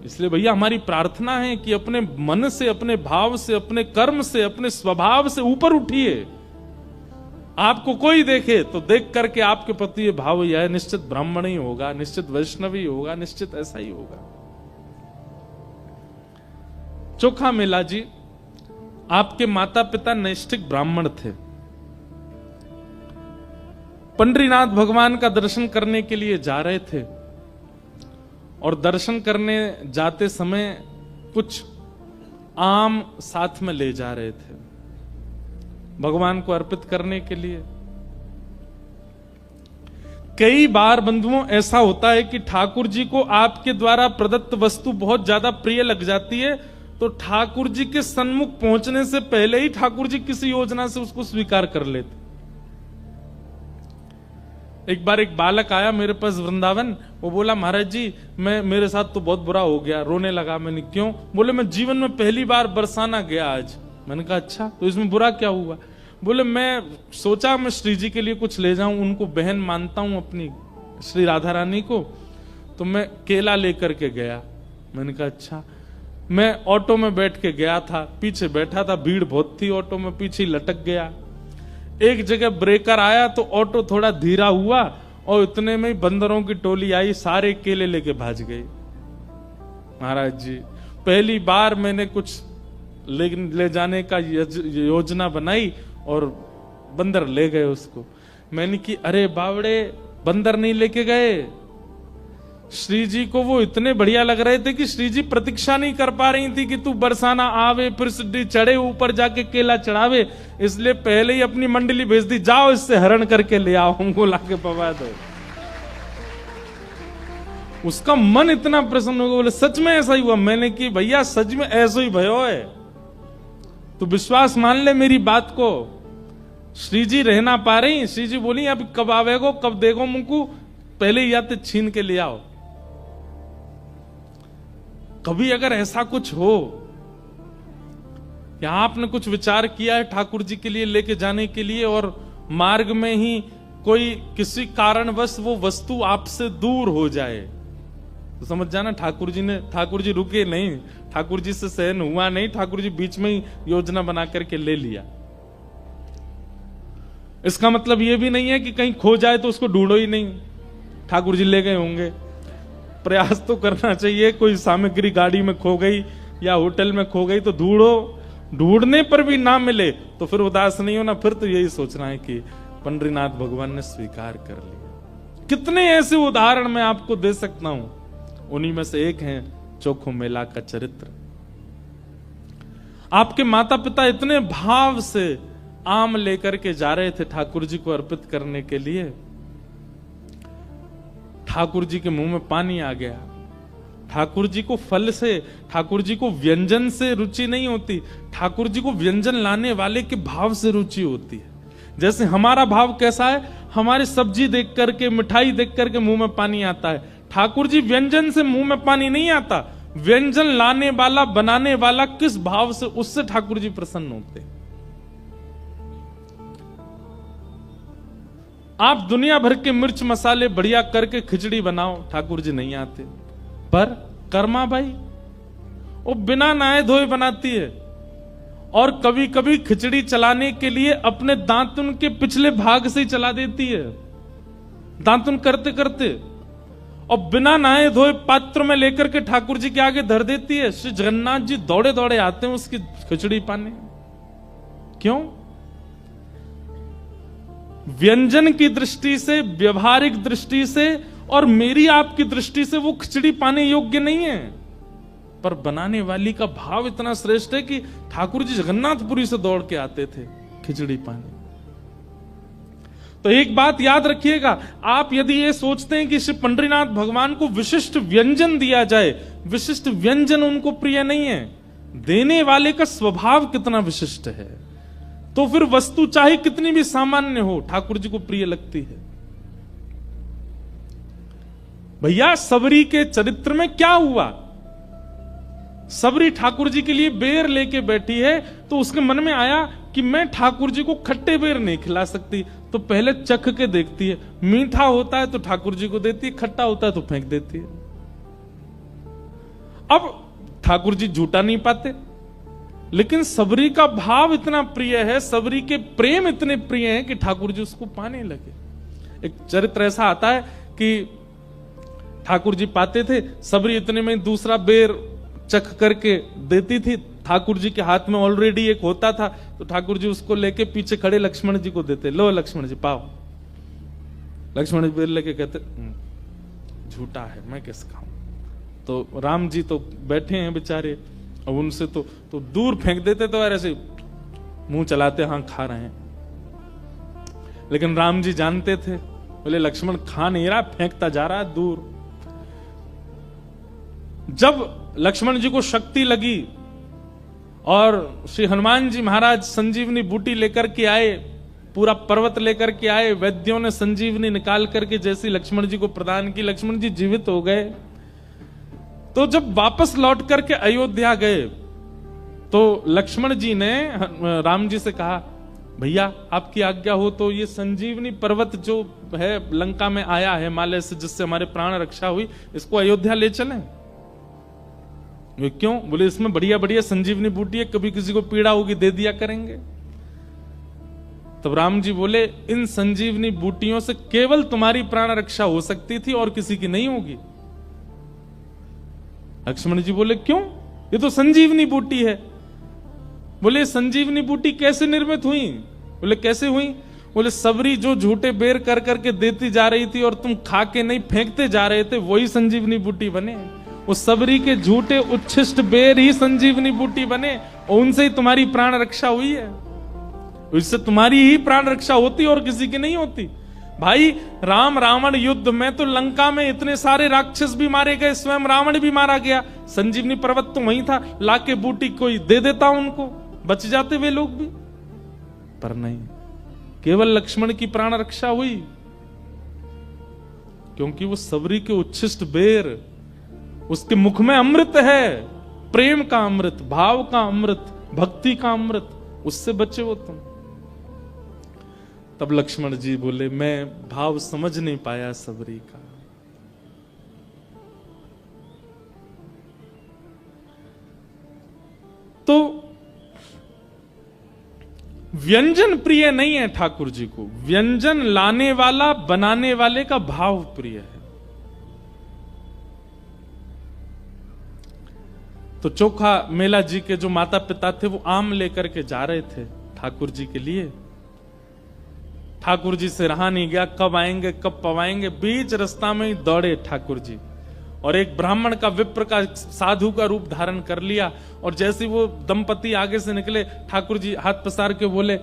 इसलिए भैया हमारी प्रार्थना है कि अपने मन से, अपने भाव से, अपने कर्म से, अपने स्वभाव से ऊपर उठिए। आपको कोई देखे तो देख करके आपके प्रति ये भाव यह है, निश्चित ब्राह्मण ही होगा, निश्चित वैष्णव ही होगा, निश्चित ऐसा ही होगा। चोखा मेला जी, आपके माता पिता नैष्ठिक ब्राह्मण थे। पंडरीनाथ भगवान का दर्शन करने के लिए जा रहे थे और दर्शन करने जाते समय कुछ आम साथ में ले जा रहे थे भगवान को अर्पित करने के लिए। कई बार बंधुओं ऐसा होता है कि ठाकुर जी को आपके द्वारा प्रदत्त वस्तु बहुत ज्यादा प्रिय लग जाती है, तो ठाकुर जी के सन्मुख पहुंचने से पहले ही ठाकुर जी किसी योजना से उसको स्वीकार कर लेते। एक बार एक बालक आया मेरे पास वृंदावन, वो बोला महाराज जी मेरे साथ तो बहुत बुरा हो गया, रोने लगा। मैंने क्यों? बोले मैं जीवन में पहली बार बरसाना गया आज। मैंने कहा अच्छा, तो इसमें बुरा क्या हुआ? बोले मैं सोचा मैं श्री जी के लिए कुछ ले जाऊं, उनको बहन मानता हूं अपनी श्री राधा रानी को, तो मैं केला लेकर के गया। मैंने कहा अच्छा। मैं ऑटो में बैठ के गया था, पीछे बैठा था, भीड़ बहुत थी ऑटो में, पीछे लटक गया। एक जगह ब्रेकर आया तो ऑटो थोड़ा धीरा हुआ और इतने में ही बंदरों की टोली आई, सारे केले लेके भाज गए। महाराज जी, पहली बार मैंने कुछ ले जाने का योजना बनाई और बंदर ले गए उसको। मैंने कि अरे बावड़े, बंदर नहीं लेके गए। श्री जी को वो इतने बढ़िया लग रहे थे कि श्री जी प्रतीक्षा नहीं कर पा रही थी कि तू बरसाना आवे, फिर सीढ़ी चढ़े, ऊपर जाके केला चढ़ावे, इसलिए पहले ही अपनी मंडली भेज दी, जाओ इससे हरण करके ले आओ, हमको लाके पवा दो। उसका मन इतना प्रसन्न हो गया, बोले सच में ऐसा ही हुआ? मैंने कि भैया सच में ऐसा ही भयो है, तू विश्वास मान ले मेरी बात को। श्री जी रह ना पा रही, श्री जी बोली अब कब आवेगो, कब देगो मुंकू, पहले ही याते छीन के ले आओ। कभी अगर ऐसा कुछ हो या आपने कुछ विचार किया है ठाकुर जी के लिए लेके जाने के लिए और मार्ग में ही कोई किसी कारणवश वो वस्तु आपसे दूर हो जाए, तो समझ जाना ठाकुर जी रुके नहीं, ठाकुर जी से सहन हुआ नहीं, ठाकुर जी बीच में ही योजना बना करके ले लिया। इसका मतलब ये भी नहीं है कि कहीं खो जाए तो उसको ढूंढो ही नहीं, ठाकुर जी ले गए होंगे। प्रयास तो करना चाहिए, कोई सामग्री गाड़ी में खो गई या होटल में खो गई तो ढूंढो, ढूंढने पर भी ना मिले तो फिर उदास नहीं होना, फिर तो यही सोचना है कि पंडरीनाथ भगवान ने स्वीकार कर लिया। कितने ऐसे उदाहरण मैं आपको दे सकता हूं, उन्हीं में से एक है चोखो मेला का चरित्र। आपके माता पिता इतने भाव से आम लेकर के जा रहे थे ठाकुर जी को अर्पित करने के लिए, ठाकुर जी के मुंह में पानी आ गया। ठाकुर जी को फल से, ठाकुर जी को व्यंजन से रुचि नहीं होती, ठाकुर जी को व्यंजन लाने वाले के भाव से रुचि होती है। जैसे हमारा भाव कैसा है, हमारी सब्जी देख करके, मिठाई देख करके मुंह में पानी आता है। ठाकुर जी व्यंजन से मुंह में पानी नहीं आता, व्यंजन लाने वाला, बनाने वाला किस भाव से, उससे ठाकुर जी प्रसन्न होते हैं। आप दुनिया भर के मिर्च मसाले बढ़िया करके खिचड़ी बनाओ, ठाकुर जी नहीं आते। पर कर्मा भाई वो बिना नहाए धोए बनाती है, और कभी कभी खिचड़ी चलाने के लिए अपने दांतुन के पिछले भाग से ही चला देती है, दांतुन करते करते, और बिना नहाए धोए पात्र में लेकर के ठाकुर जी के आगे धर देती है। श्री जगन्नाथ जी दौड़े दौड़े आते हैं उसकी खिचड़ी पाने। क्यों? व्यंजन की दृष्टि से, व्यवहारिक दृष्टि से और मेरी आपकी दृष्टि से वो खिचड़ी पाने योग्य नहीं है, पर बनाने वाली का भाव इतना श्रेष्ठ है कि ठाकुर जी जगन्नाथपुरी से दौड़ के आते थे खिचड़ी पाने। तो एक बात याद रखिएगा, आप यदि ये सोचते हैं कि श्री पंडरीनाथ भगवान को विशिष्ट व्यंजन दिया जाए, विशिष्ट व्यंजन उनको प्रिय नहीं है, देने वाले का स्वभाव कितना विशिष्ट है, तो फिर वस्तु चाहे कितनी भी सामान्य हो ठाकुर जी को प्रिय लगती है। भैया सबरी के चरित्र में क्या हुआ? सबरी ठाकुर जी के लिए बेर लेके बैठी है, तो उसके मन में आया कि मैं ठाकुर जी को खट्टे बेर नहीं खिला सकती, तो पहले चख के देखती है, मीठा होता है तो ठाकुर जी को देती है, खट्टा होता है तो फेंक देती है। अब ठाकुर जी झूठा नहीं पाते, लेकिन सबरी का भाव इतना प्रिय है, सबरी के प्रेम इतने प्रिय हैं कि ठाकुर जी उसको पाने लगे। एक चरित्र ऐसा आता है कि ठाकुर जी पाते थे, सबरी इतने में दूसरा बेर चख करके देती थी, ठाकुर जी के हाथ में ऑलरेडी एक होता था, तो ठाकुर जी उसको लेके पीछे खड़े लक्ष्मण जी को देते, लो लक्ष्मण जी पाओ। लक्ष्मण जी बेर लेके कहते झूठा है, मैं कैसे खाऊं? तो राम जी तो बैठे हैं बेचारे, अब उनसे तो दूर फेंक देते, तो यार ऐसे मुंह चलाते, हाँ खा रहे हैं। लेकिन राम जी जानते थे, बोले लक्ष्मण खा नहीं रहा, फेंकता जा रहा है दूर। जब लक्ष्मण जी को शक्ति लगी और श्री हनुमान जी महाराज संजीवनी बूटी लेकर के आए, पूरा पर्वत लेकर के आए, वैद्यों ने संजीवनी निकाल करके जैसी लक्ष्मण जी को प्रदान की, लक्ष्मण जी जीवित हो गए। तो जब वापस लौट करके अयोध्या गए, तो लक्ष्मण जी ने राम जी से कहा, भैया आपकी आज्ञा हो तो ये संजीवनी पर्वत जो है लंका में आया है हिमालय से, जिससे हमारे प्राण रक्षा हुई, इसको अयोध्या ले चलें। क्यों? बोले इसमें बढ़िया बढ़िया संजीवनी बूटी है, कभी किसी को पीड़ा होगी दे दिया करेंगे। तब राम जी बोले, इन संजीवनी बूटियों से केवल तुम्हारी प्राण रक्षा हो सकती थी और किसी की नहीं होगी। लक्ष्मण जी बोले, क्यों? ये तो संजीवनी बूटी है। बोले, संजीवनी बूटी कैसे निर्मित हुई? बोले, कैसे हुई? बोले, सबरी जो झूठे बेर कर करके देती जा रही थी और तुम खा के नहीं फेंकते जा रहे थे, वही संजीवनी बूटी बने। उस सबरी के झूठे उच्छिष्ट बेर ही संजीवनी बूटी बने और उनसे ही तुम्हारी प्राण रक्षा हुई है। इससे तुम्हारी ही प्राण रक्षा होती और किसी की नहीं होती। भाई, राम रावण युद्ध में तो लंका में इतने सारे राक्षस भी मारे गए, स्वयं रावण भी मारा गया। संजीवनी पर्वत तो वहीं था, लाके बूटी कोई दे देता उनको, बच जाते वे लोग भी। पर नहीं, केवल लक्ष्मण की प्राण रक्षा हुई, क्योंकि वो सबरी के उच्छिष्ट बेर, उसके मुख में अमृत है, प्रेम का अमृत, भाव का अमृत, भक्ति का अमृत, उससे बचे हो तुम। तब लक्ष्मण जी बोले, मैं भाव समझ नहीं पाया सबरी का। तो व्यंजन प्रिय नहीं है ठाकुर जी को, व्यंजन लाने वाला बनाने वाले का भाव प्रिय है। तो चोखा मेला जी के जो माता पिता थे वो आम लेकर के जा रहे थे ठाकुर जी के लिए। ठाकुर जी से रहा नहीं गया, कब आएंगे कब पवाएंगे। बीच रास्ता में ही दौड़े ठाकुर जी और एक ब्राह्मण का, विप्र का, साधु का रूप धारण कर लिया। और जैसे वो दंपति आगे से निकले, ठाकुर जी हाथ पसार के बोले,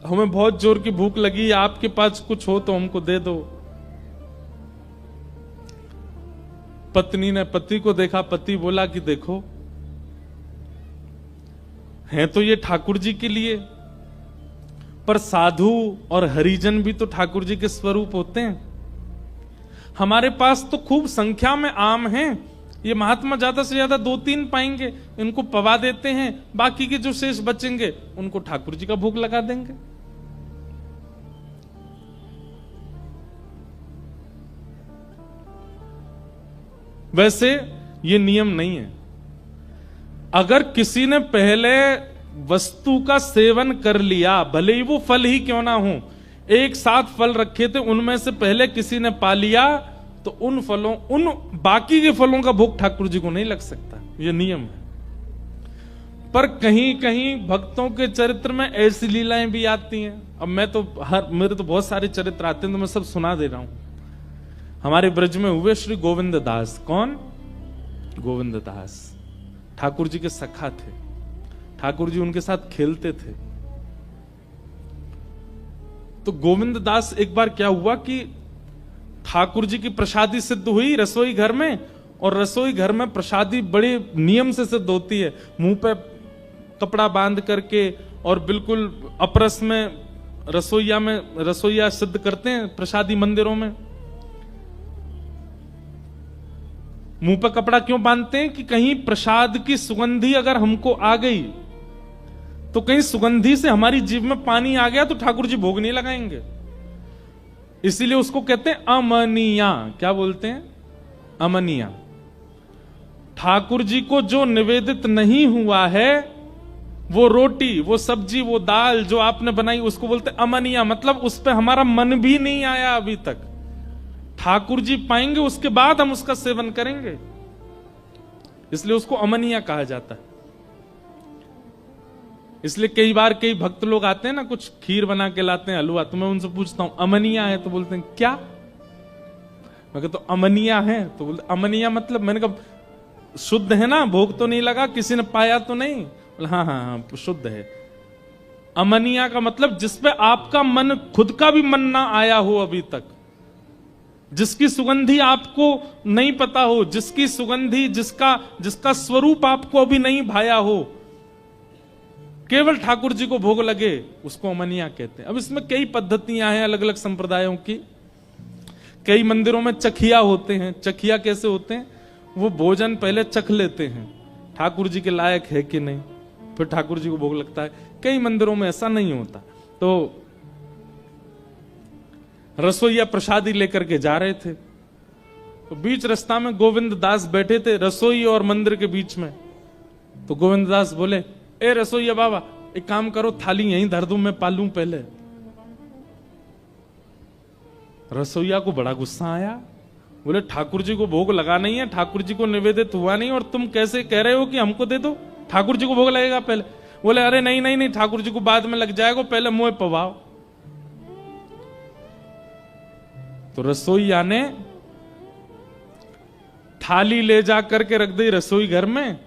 हमें बहुत जोर की भूख लगी है, आपके पास कुछ हो तो हमको दे दो। पत्नी ने पति को देखा, पति बोला कि देखो, हैं तो ये ठाकुर जी के लिए, पर साधु और हरिजन भी तो ठाकुर जी के स्वरूप होते हैं। हमारे पास तो खूब संख्या में आम हैं, ये महात्मा ज्यादा से ज्यादा 2-3 पाएंगे, इनको पवा देते हैं, बाकी के जो शेष बचेंगे उनको ठाकुर जी का भोग लगा देंगे। वैसे ये नियम नहीं है। अगर किसी ने पहले वस्तु का सेवन कर लिया, भले ही वो फल ही क्यों ना हो, एक साथ फल रखे थे, उनमें से पहले किसी ने पा लिया, तो उन फलों, उन बाकी के फलों का भोग ठाकुर जी को नहीं लग सकता, ये नियम है। पर कहीं कहीं भक्तों के चरित्र में ऐसी लीलाएं भी आती हैं। अब मैं तो मेरे तो बहुत सारे चरित्र आते हैं, तो मैं सब सुना दे रहा हूं। हमारे ब्रज में हुए श्री गोविंद दास। कौन? गोविंद दास ठाकुर जी के सखा थे, ठाकुर जी उनके साथ खेलते थे। तो गोविंद दास, एक बार क्या हुआ कि ठाकुर जी की प्रसादी सिद्ध हुई रसोई घर में, और रसोई घर में प्रसादी बड़े नियम से सिद्ध होती है। मुंह पे कपड़ा बांध करके और बिल्कुल अपरस में रसोईया सिद्ध करते हैं प्रसादी मंदिरों में। मुंह पे कपड़ा क्यों बांधते हैं? कि कहीं प्रसाद की सुगंधी अगर हमको आ गई, तो कहीं सुगंधी से हमारी जीभ में पानी आ गया तो ठाकुर जी भोग नहीं लगाएंगे। इसीलिए उसको कहते हैं अमनिया। क्या बोलते हैं? अमनिया। ठाकुर जी को जो निवेदित नहीं हुआ है, वो रोटी, वो सब्जी, वो दाल जो आपने बनाई, उसको बोलते हैं अमनिया। मतलब उस पर हमारा मन भी नहीं आया अभी तक। ठाकुर जी पाएंगे, उसके बाद हम उसका सेवन करेंगे, इसलिए उसको अमनिया कहा जाता है। इसलिए कई बार कई भक्त लोग आते हैं ना, कुछ खीर बना के लाते हैं, हलवा, तो मैं उनसे पूछता हूं अमनिया है? तो बोलते हैं क्या? मैं कहता हूं अमनिया है, तो बोलते अमनिया मतलब, मैंने कहा शुद्ध है ना, भोग तो नहीं लगा, किसी ने पाया तो नहीं? हाँ हाँ हाँ शुद्ध है। अमनिया का मतलब जिसपे आपका मन, खुद का भी मन ना आया हो अभी तक, जिसकी सुगंधी आपको नहीं पता हो, जिसकी सुगंधी, जिसका स्वरूप आपको अभी नहीं भाया हो, केवल ठाकुर जी को भोग लगे, उसको अमनिया कहते हैं। अब इसमें कई पद्धतियां हैं अलग अलग संप्रदायों की। कई मंदिरों में चखिया होते हैं। चखिया कैसे होते हैं? वो भोजन पहले चख लेते हैं, ठाकुर जी के लायक है कि नहीं, फिर ठाकुर जी को भोग लगता है। कई मंदिरों में ऐसा नहीं होता। तो रसोईया प्रसादी लेकर के जा रहे थे, तो बीच रास्ता में गोविंद दास बैठे थे, रसोई और मंदिर के बीच में। तो गोविंद दास बोले, ए रसोईया बाबा, एक काम करो, थाली यहीं धर दूं, मैं पालूं पहले। रसोईया को बड़ा गुस्सा आया, बोले ठाकुर जी को भोग लगा नहीं है, ठाकुर जी को निवेदित हुआ नहीं, और तुम कैसे कह रहे हो कि हमको दे दो, ठाकुर जी को भोग लगेगा पहले। बोले अरे नहीं नहीं नहीं, ठाकुर जी को बाद में लग जाएगा, पहले मुंह पवाओ। तो रसोईया ने थाली ले जा करके रख दी रसोई घर में,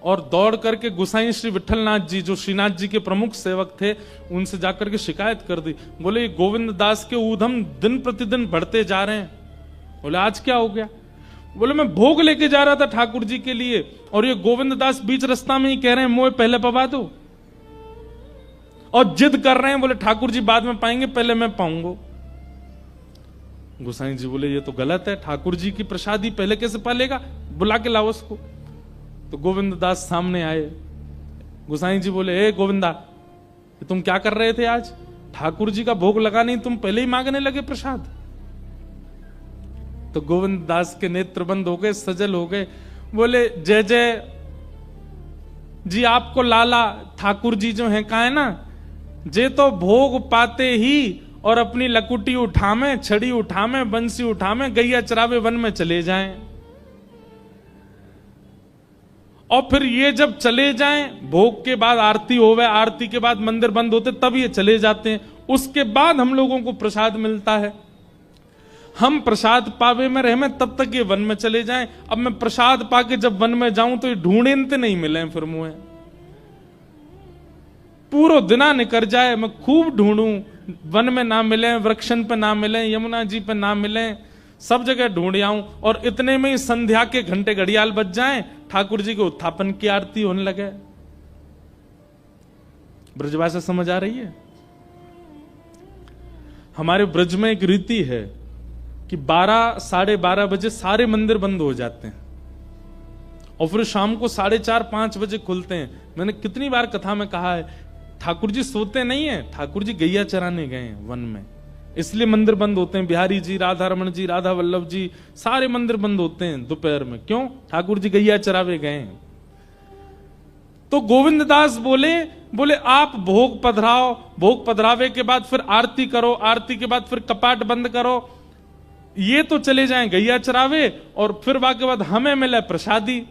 और दौड़ करके गुसाई श्री विठलनाथ जी, जो श्रीनाथ जी के प्रमुख सेवक थे, उनसे जाकर के शिकायत कर दी। बोले गोविंद दास के ऊधम दिन प्रतिदिन बढ़ते जा रहे हैं। बोले आज क्या हो गया? बोले मैं भोग लेके जा रहा था ठाकुर जी के लिए, और ये गोविंद दास बीच रास्ता में ही कह रहे हैं मुझे पहले पवा दो, और जिद कर रहे हैं, बोले ठाकुर जी बाद में पाएंगे, पहले मैं पाऊंगा। गोसाई जी बोले ये तो गलत है, ठाकुर जी की प्रसादी पहले कैसे पालेगा, बुला के लाओ उसको। तो गोविंद दास सामने आए। गोसाई जी बोले ए गोविंदा, तुम क्या कर रहे थे आज? ठाकुर जी का भोग लगा नहीं, तुम पहले ही मांगने लगे प्रसाद। तो गोविंद दास के नेत्र बंद हो गए, सजल हो गए। बोले जय जय जी, आपको लाला ठाकुर जी जो है कहा है ना, जे तो भोग पाते ही और अपनी लकुटी उठामे, छड़ी उठामे, बंसी उठामे, गैया चरावे वन में चले जाएं, और फिर ये जब चले जाएं, भोग के बाद आरती होवे, आरती के बाद मंदिर बंद होते, तब ये चले जाते हैं, उसके बाद हम लोगों को प्रसाद मिलता है। हम प्रसाद पावे में रहे में, तब तक ये वन में चले जाएं। अब मैं प्रसाद पाके जब वन में जाऊं तो ये ढूंढते नहीं मिले, फिर मुझे पूरा दिना निकल जाए, मैं खूब ढूंढूं, वन में ना मिले, वृक्षन पे ना मिले, यमुना जी पे ना मिले, सब जगह ढूंढ आऊं, और इतने में ही संध्या के घंटे घड़ियाल बज जाएं, ठाकुर जी के उत्थापन की आरती होने लगे। ब्रजभाषा समझ आ रही है? हमारे ब्रज में एक रीति है कि 12 साढ़े 12 बजे सारे मंदिर बंद हो जाते हैं, और फिर शाम को 4:30 5 बजे खुलते हैं। मैंने कितनी बार कथा में कहा है, ठाकुर जी सोते नहीं है, ठाकुर जी गैया चराने गए हैं वन में, इसलिए मंदिर बंद होते हैं। बिहारी जी, राधा रमन जी, राधा वल्लभ जी, सारे मंदिर बंद होते हैं दोपहर में। क्यों? ठाकुर जी गैया चरावे गए हैं। तो गोविंद दास बोले आप भोग पधराओ, भोग पधरावे के बाद फिर आरती करो, आरती के बाद फिर कपाट बंद करो, ये तो चले जाएं गैया चरावे, और फिर के बाद हमें मिले प्रसादी।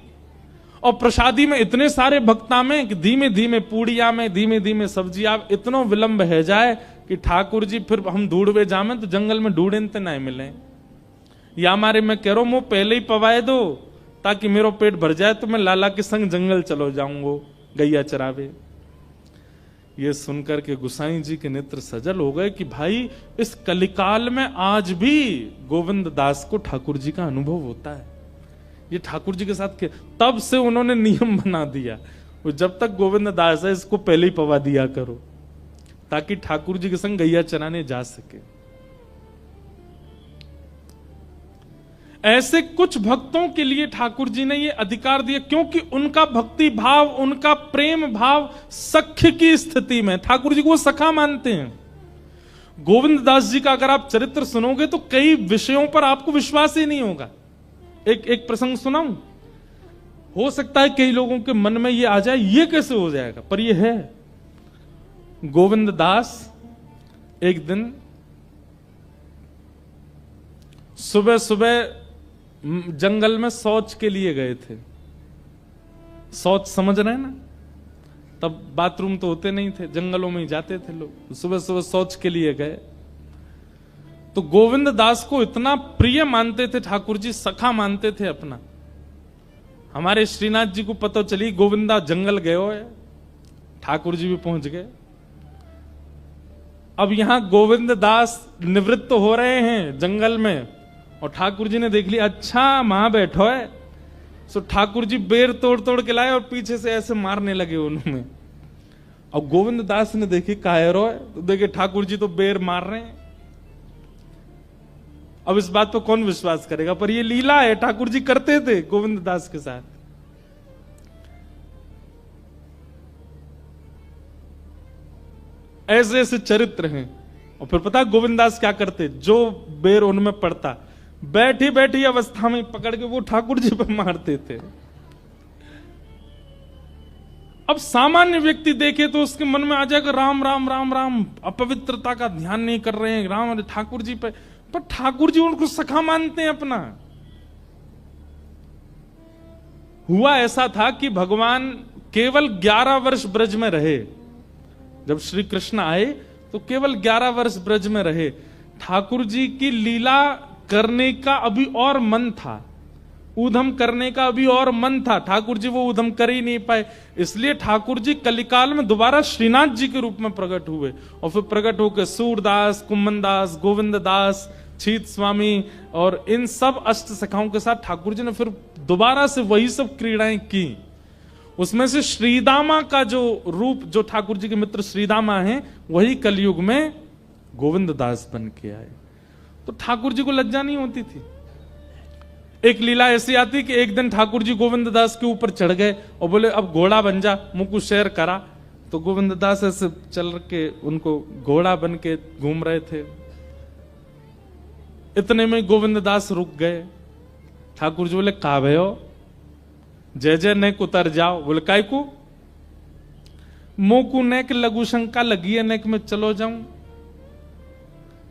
और प्रसादी में इतने सारे भक्ता में कि धीमे धीमे पूड़िया में, धीमे धीमे सब्जिया, इतना विलंब है जाए कि ठाकुर जी फिर हम ढूंढवे जामे तो जंगल में ढूंढते नहीं मिले। या हमारे मैं कह रहा हूं, पहले ही पवाए दो ताकि मेरा पेट भर जाए, तो मैं लाला के संग जंगल चलो जाऊंगा गैया चरावे। ये सुनकर के गुसाई जी के नेत्र सजल हो गए कि भाई इस कलिकाल में आज भी गोविंद दास को ठाकुर जी का अनुभव होता है। ये ठाकुर जी के साथ के तब से उन्होंने नियम बना दिया, वो जब तक गोविंद दास है इसको पहले ही पवा दिया करो, ताकि ठाकुर जी के संग गैया चराने जा सके। ऐसे कुछ भक्तों के लिए ठाकुर जी ने ये अधिकार दिया, क्योंकि उनका भक्ति भाव, उनका प्रेम भाव सख्य की स्थिति में, ठाकुर जी को वो सखा मानते हैं। गोविंद दास जी का अगर आप चरित्र सुनोगे तो कई विषयों पर आपको विश्वास ही नहीं होगा। एक प्रसंग सुनाऊं, हो सकता है कई लोगों के मन में ये आ जाए ये कैसे हो जाएगा, पर ये है। गोविंद दास एक दिन सुबह सुबह जंगल में शौच के लिए गए थे। शौच समझ रहे हैं ना, तब बाथरूम तो होते नहीं थे, जंगलों में ही जाते थे लोग। सुबह सुबह शौच के लिए गए तो गोविंद दास को इतना प्रिय मानते थे ठाकुर जी, सखा मानते थे अपना। हमारे श्रीनाथ जी को पता चली गोविंदा जंगल गए हो, ठाकुर जी भी पहुंच गए। अब यहां गोविंद दास निवृत्त हो रहे हैं जंगल में, और ठाकुर जी ने देख लिया, अच्छा वहां बैठो है। सो ठाकुर जी बेर तोड़ तोड़ के लाए और पीछे से ऐसे मारने लगे उन्होंने। अब गोविंद दास ने देखी कायरो है, तो देखे ठाकुर जी तो बेर मार रहे हैं। अब इस बात पर कौन विश्वास करेगा, पर ये लीला है, ठाकुर जी करते थे गोविंद दास के साथ। ऐसे ऐसे चरित्र हैं। और फिर पता गोविंद दास क्या करते, जो बेर उनमें पड़ता, बैठी बैठी अवस्था में पकड़ के वो ठाकुर जी पर मारते थे। अब सामान्य व्यक्ति देखे तो उसके मन में आ जाएगा राम राम राम राम, अपवित्रता का ध्यान नहीं कर रहे हैं राम ठाकुर जी पे, पर ठाकुर जी उनको सखा मानते हैं अपना। हुआ ऐसा था कि भगवान केवल 11 वर्ष ब्रज में रहे। जब श्री कृष्ण आए तो केवल 11 वर्ष ब्रज में रहे। ठाकुर जी की लीला करने का अभी और मन था, ऊधम करने का अभी और मन था, ठाकुर जी वो ऊधम कर ही नहीं पाए। इसलिए ठाकुर जी कलिकाल में दोबारा श्रीनाथ जी के रूप में प्रकट हुए और फिर प्रकट होकर सूरदास, कुम्मनदास, गोविंद दास, छीत स्वामी और इन सब अष्ट सखाओं के साथ ठाकुर जी ने फिर दोबारा से वही सब क्रीड़ाएं की। उसमें से श्रीदामा का जो रूप, जो ठाकुर जी के मित्र श्रीदामा हैं, वही कलयुग में गोविंद दास बन के आए। तो ठाकुर जी को लज्जा नहीं होती थी। एक लीला ऐसी आती कि एक दिन ठाकुर जी गोविंद दास के ऊपर चढ़ गए और बोले अब घोड़ा बन जा, मुझको शेर करा। तो गोविंद दास ऐसे चल के उनको घोड़ा बन के घूम रहे थे। इतने में गोविंद दास रुक गए। ठाकुर जी बोले का भयो, जय जय नेक उतर जाओ। बोले काय को? मोकू नेक लघु शंका लगी है नेक में चलो जाऊं।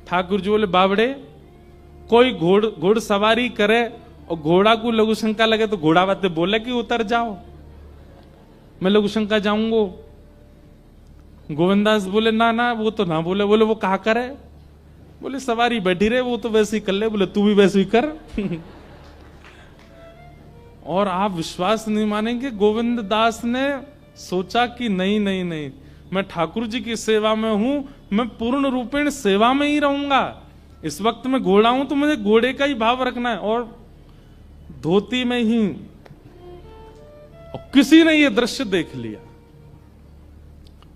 ठाकुर जी बोले बावड़े, कोई घोड़ सवारी करे और घोड़ा को लघु शंका लगे तो घोड़ा बातें बोले कि उतर जाओ, मैं लघु शंका जाऊंगो। गोविंदास बोले ना ना वो तो ना बोले। बोले वो कहा करे? बोले सवारी बैठी रहे वो तो वैसे ही कर ले। बोले तू भी वैसे ही कर। और आप विश्वास नहीं मानेंगे, गोविंद दास ने सोचा कि नहीं नहीं नहीं, मैं ठाकुर जी की सेवा में हूं, मैं पूर्ण रूपेण सेवा में ही रहूंगा। इस वक्त मैं घोड़ा हूं तो मुझे घोड़े का ही भाव रखना है और धोती में ही। और किसी ने यह दृश्य देख लिया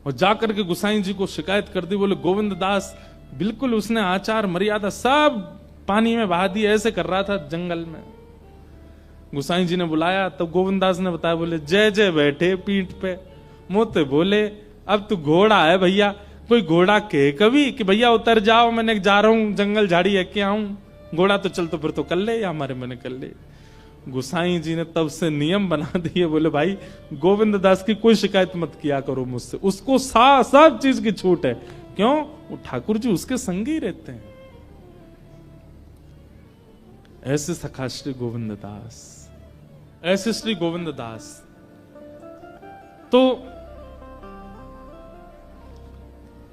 और जाकर के गुसाई जी को शिकायत कर दी। बोले गोविंद दास बिल्कुल उसने आचार मर्यादा सब पानी में बहा दी, ऐसे कर रहा था जंगल में। गुसाई जी ने बुलाया तब गोविंद दास ने बताया। बोले जय जय बैठे पीठ पे, मोते बोले अब तू घोड़ा है भैया, कोई घोड़ा कहे कभी कि भैया उतर जाओ, मैंने जा रहा हूं जंगल झाड़ी है क्या आऊं, घोड़ा तो चल तो फिर तो कर ले या हमारे मैंने कर ले। गुसाई जी ने तब से नियम बना दिए। बोले भाई गोविंद दास की कोई शिकायत मत किया करो मुझसे, उसको सब चीज की छूट है। क्यों? वो ठाकुर जी उसके संग ही रहते हैं। ऐसे सखा श्री गोविंद दास, ऐसे श्री गोविंद दास। तो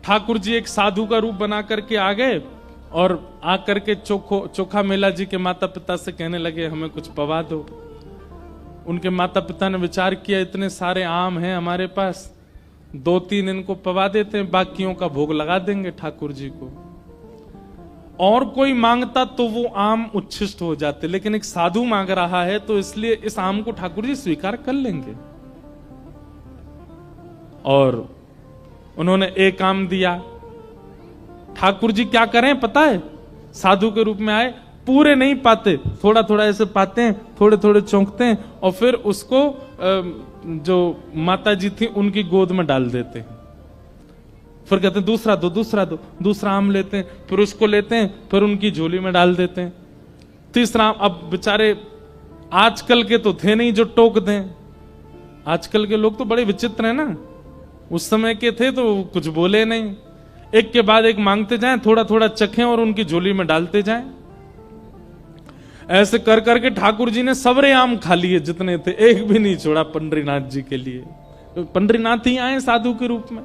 ठाकुर जी एक साधु का रूप बना करके आ गए और आकर के चोखा मेला जी के माता पिता से कहने लगे हमें कुछ पवा दो। उनके माता पिता ने विचार किया इतने सारे आम हैं हमारे पास, 2-3 इनको पवा देते हैं, बाकियों का भोग लगा देंगे ठाकुर जी को। और कोई मांगता तो वो आम उच्छिष्ट हो जाते, लेकिन एक साधु मांग रहा है तो इसलिए इस आम को ठाकुर जी स्वीकार कर लेंगे। और उन्होंने एक आम दिया। ठाकुर जी क्या करें पता है? साधु के रूप में आए, पूरे नहीं पाते, थोड़ा थोड़ा ऐसे पाते हैं, थोड़े थोड़े चौंकते हैं और फिर उसको जो माता जी थी उनकी गोद में डाल देते हैं। फिर कहते हैं दूसरा दो, दूसरा दो, दूसरा आम लेते हैं, फिर उसको लेते हैं, फिर उनकी झोली में डाल देते हैं। तीसरा आम, अब बेचारे आजकल के तो थे नहीं जो टोक दें। आजकल के लोग तो बड़े विचित्र हैं ना, उस समय के थे तो कुछ बोले नहीं। एक के बाद एक मांगते जाएं, थोड़ा थोड़ा चखें और उनकी झोली में डालते जाएं। ऐसे कर करके ठाकुर जी ने सबरे आम खा लिए जितने थे, एक भी नहीं छोड़ा पंडरीनाथ जी के लिए। पंडरीनाथ ही आए साधु के रूप में।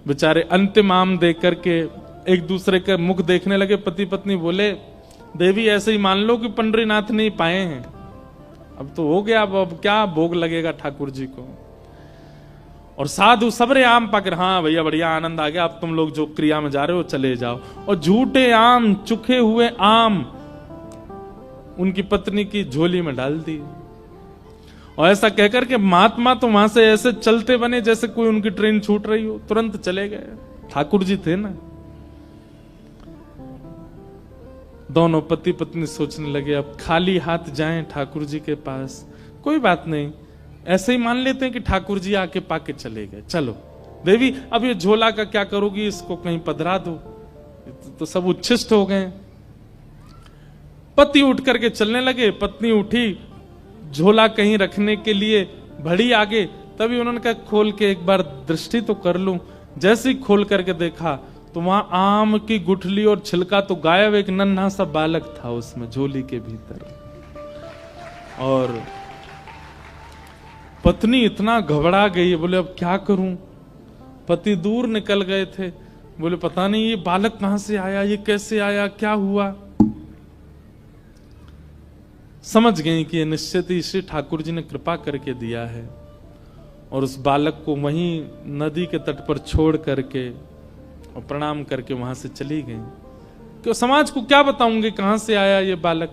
बेचारे अंतिम आम देख करके एक दूसरे के मुख देखने लगे। पति पत्नी बोले देवी ऐसे ही मान लो कि पंडरीनाथ नहीं पाए हैं, अब तो हो गया, अब क्या भोग लगेगा ठाकुर जी को। और साधु सबरे आम पाकर हाँ भैया बढ़िया आनंद आ गया, अब तुम लोग जो क्रिया में जा रहे हो चले जाओ। और झूठे आम, चुखे हुए आम उनकी पत्नी की झोली में डाल दी। और ऐसा कहकर के महात्मा तो वहां से ऐसे चलते बने जैसे कोई उनकी ट्रेन छूट रही हो, तुरंत चले गए। ठाकुर जी थे ना। दोनों पति पत्नी सोचने लगे अब खाली हाथ जाएं ठाकुर जी के पास, कोई बात नहीं, ऐसे ही मान लेते हैं कि ठाकुर जी आके पाके चले गए। चलो देवी अब ये झोला का क्या करोगी, इसको कहीं पधरा दो, तो सब उच्छिष्ट हो गए। पति उठ करके चलने लगे, पत्नी उठी झोला कहीं रखने के लिए, भड़ी आगे तभी उन्होंने कहा खोल के एक बार दृष्टि तो कर लूं। जैसे ही खोल करके देखा तो वहां आम की गुठली और छिलका तो गायब, एक नन्हा सा बालक था उसमें झोली के भीतर। और पत्नी इतना घबरा गई, बोले अब क्या करूं। पति दूर निकल गए थे, बोले पता नहीं ये बालक कहां से आया, ये कैसे आया, क्या हुआ। समझ गई कि ये निश्चित ही श्री ठाकुर जी ने कृपा करके दिया है, और उस बालक को वहीं नदी के तट पर छोड़ करके और प्रणाम करके वहां से चली गई। क्यों समाज को क्या बताऊंगे कहां से आया ये बालक।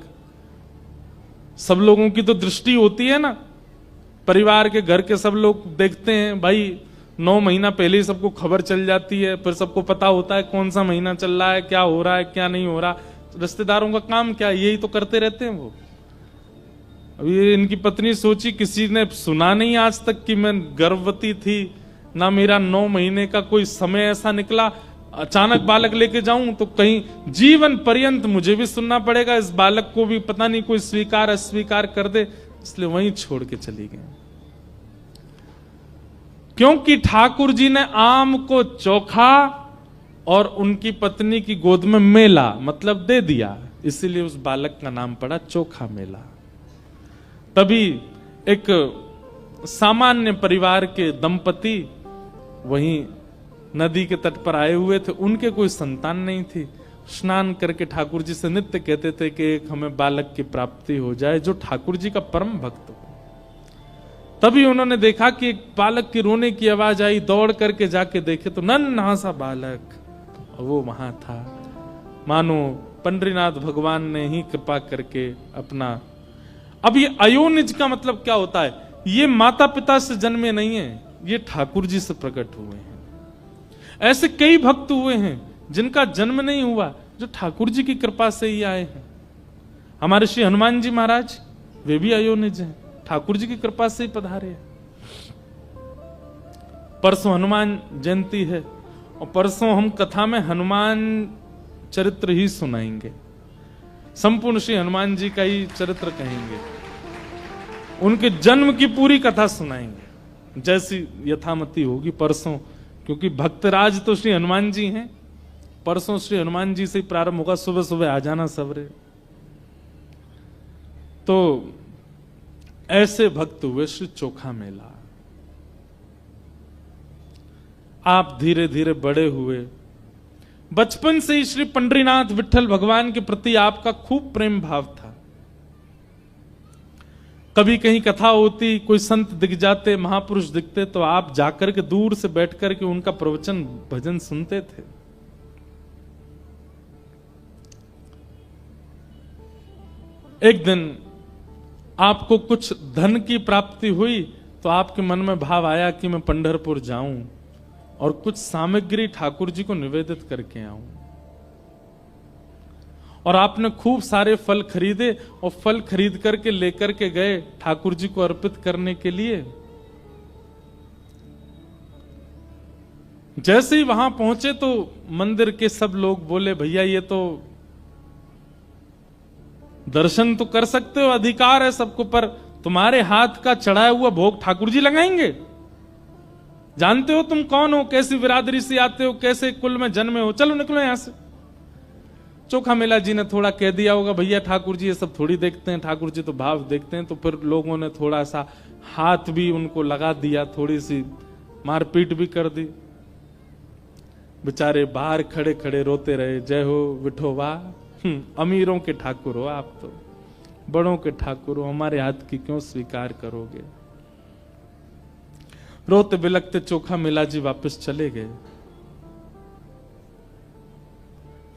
सब लोगों की तो दृष्टि होती है ना, परिवार के घर के सब लोग देखते हैं भाई, 9 महीना पहले ही सबको खबर चल जाती है, फिर सबको पता होता है कौन सा महीना चल रहा है, क्या हो रहा है क्या नहीं हो रहा। रिश्तेदारों का काम क्या, यही तो करते रहते हैं वो। अब ये इनकी पत्नी सोची किसी ने सुना नहीं आज तक कि मैं गर्भवती थी, ना मेरा 9 महीने का कोई समय ऐसा निकला, अचानक बालक लेके जाऊं तो कहीं जीवन पर्यंत मुझे भी सुनना पड़ेगा, इस बालक को भी पता नहीं कोई स्वीकार अस्वीकार कर दे, इसलिए वहीं छोड़ के चली गई। क्योंकि ठाकुर जी ने आम को चोखा और उनकी पत्नी की गोद में मेला मतलब दे दिया, इसीलिए उस बालक का नाम पड़ा चोखा मेला। तभी एक सामान्य परिवार के दंपति वहीं नदी के तट पर आए हुए थे, उनके कोई संतान नहीं थी। स्नान करके ठाकुर जी से नित्य कहते थे कि एक हमें बालक की प्राप्ति हो जाए जो ठाकुर जी का परम भक्त हो। तभी उन्होंने देखा कि एक बालक की रोने की आवाज आई, दौड़ करके जाके देखे तो नन्हा सा बालक वो वहां था। मानो पंडरीनाथ भगवान ने ही कृपा करके अपना। अब ये अयोनिज का मतलब क्या होता है, ये माता पिता से जन्मे नहीं है, ये ठाकुर जी से प्रकट हुए हैं। ऐसे कई भक्त हुए हैं जिनका जन्म नहीं हुआ, जो ठाकुर जी की कृपा से ही आए हैं। हमारे श्री हनुमान जी महाराज वे भी अयोनिज हैं, ठाकुर जी की कृपा से ही पधारे हैं। परसों हनुमान जयंती है और परसों हम कथा में हनुमान चरित्र ही सुनाएंगे, संपूर्ण श्री हनुमान जी का ही चरित्र कहेंगे, उनके जन्म की पूरी कथा सुनाएंगे जैसी यथामति होगी परसों, क्योंकि भक्तराज तो श्री हनुमान जी हैं। परसों श्री हनुमान जी से प्रारंभ होगा, सुबह सुबह आ जाना सबरे। तो ऐसे भक्त हुए श्री चोखा मेला। आप धीरे धीरे बड़े हुए, बचपन से ही श्री पंडरीनाथ विठल भगवान के प्रति आपका खूब प्रेम भाव था। कभी कहीं कथा होती, कोई संत दिख जाते, महापुरुष दिखते, तो आप जाकर के दूर से बैठ कर के उनका प्रवचन भजन सुनते थे। एक दिन आपको कुछ धन की प्राप्ति हुई तो आपके मन में भाव आया कि मैं पंढरपुर जाऊं और कुछ सामग्री ठाकुर जी को निवेदित करके आऊं। और आपने खूब सारे फल खरीदे और फल खरीद करके लेकर के गए ठाकुर जी को अर्पित करने के लिए। जैसे ही वहां पहुंचे तो मंदिर के सब लोग बोले, भैया ये तो दर्शन तो कर सकते हो, अधिकार है सबको, पर तुम्हारे हाथ का चढ़ाया हुआ भोग ठाकुर जी लगाएंगे? जानते हो तुम कौन हो, कैसी बिरादरी से आते हो, कैसे कुल में जन्मे हो, चलो निकलो यहां से। चोखा मेला जी ने थोड़ा कह दिया होगा, भैया ठाकुर जी ये सब थोड़ी देखते हैं, ठाकुर जी तो भाव देखते हैं। तो फिर लोगों ने थोड़ा सा हाथ भी उनको लगा दिया, थोड़ी सी मारपीट भी कर दी। बेचारे बाहर खड़े खड़े रोते रहे, जय हो विठोबा, अमीरों के ठाकुर हो आप, तो बड़ों के ठाकुर हो, हमारे हाथ की क्यों स्वीकार करोगे। रोते बिलखते चोखा मेला जी वापस चले गए।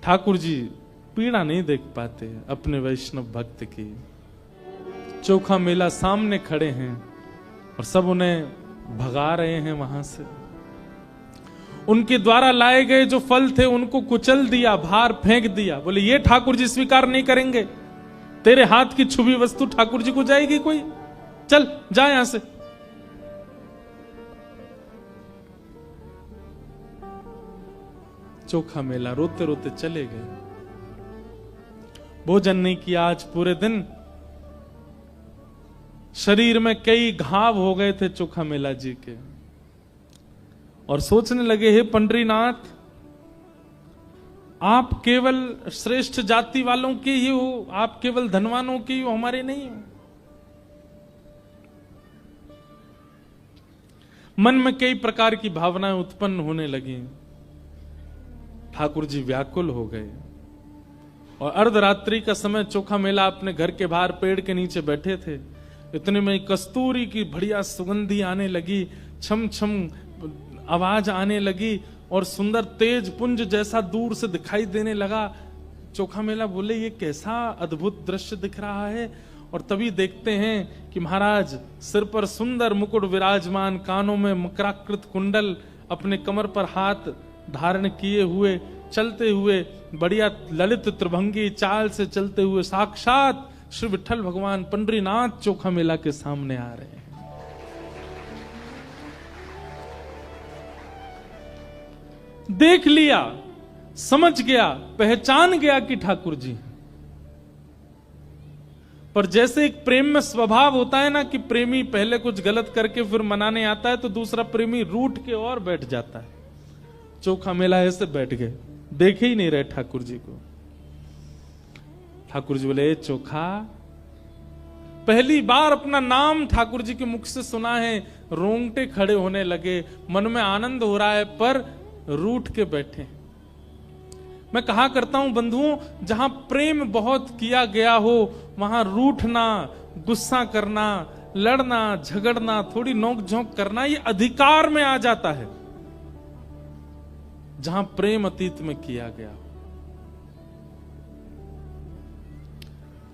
ठाकुर जी पीड़ा नहीं देख पाते अपने वैष्णव भक्त की। चोखा मेला सामने खड़े हैं और सब उन्हें भगा रहे हैं वहां से। उनके द्वारा लाए गए जो फल थे उनको कुचल दिया, बाहर फेंक दिया। बोले ये ठाकुर जी स्वीकार नहीं करेंगे, तेरे हाथ की छुबी वस्तु ठाकुर जी को जाएगी कोई, चल जा यहां से। चोखा मेला रोते रोते चले गए। भोजन नहीं किया आज पूरे दिन। शरीर में कई घाव हो गए थे चोखा मेला जी के, और सोचने लगे, हे पंडरीनाथ, आप केवल श्रेष्ठ जाति वालों के ही हो, आप केवल धनवानों के ही हो, हमारे नहीं हो। मन में कई प्रकार की भावनाएं उत्पन्न होने लगी। ठाकुर जी व्याकुल हो गए और अर्धरात्रि का समय चोखा मेला अपने घर के बाहर पेड़ के नीचे बैठे थे। इतने में कस्तूरी की बढ़िया सुगंधी आने लगी, छम छम आवाज आने लगी और सुंदर तेज पुंज जैसा दूर से दिखाई देने लगा। चोखा मेला बोले, ये कैसा अद्भुत दृश्य दिख रहा है। और तभी देखते हैं कि महाराज सिर पर सुंदर मुकुट विराजमान, कानों में मकराकृत कुंडल, अपने कमर पर हाथ धारण किए हुए, चलते हुए बढ़िया ललित त्रिभंगी चाल से चलते हुए साक्षात श्री विठ्ठल भगवान पंडरीनाथ चोखा मेला के सामने आ रहे हैं। देख लिया, समझ गया, पहचान गया कि ठाकुर जी। पर जैसे एक प्रेम में स्वभाव होता है ना कि प्रेमी पहले कुछ गलत करके फिर मनाने आता है तो दूसरा प्रेमी रूठ के और बैठ जाता है। चोखा मेला ऐसे बैठ गए, देखे ही नहीं रहे ठाकुर जी को। ठाकुर जी बोले, चोखा, पहली बार अपना नाम ठाकुर जी के मुख से सुना है, रोंगटे खड़े होने लगे, मन में आनंद हो रहा है, पर रूठ के बैठे। मैं कहा करता हूं बंधुओं, जहां प्रेम बहुत किया गया हो वहां रूठना, गुस्सा करना, लड़ना, झगड़ना, थोड़ी नोक झोंक करना, ये अधिकार में आ जाता है। जहां प्रेम अतीत में किया गया हो।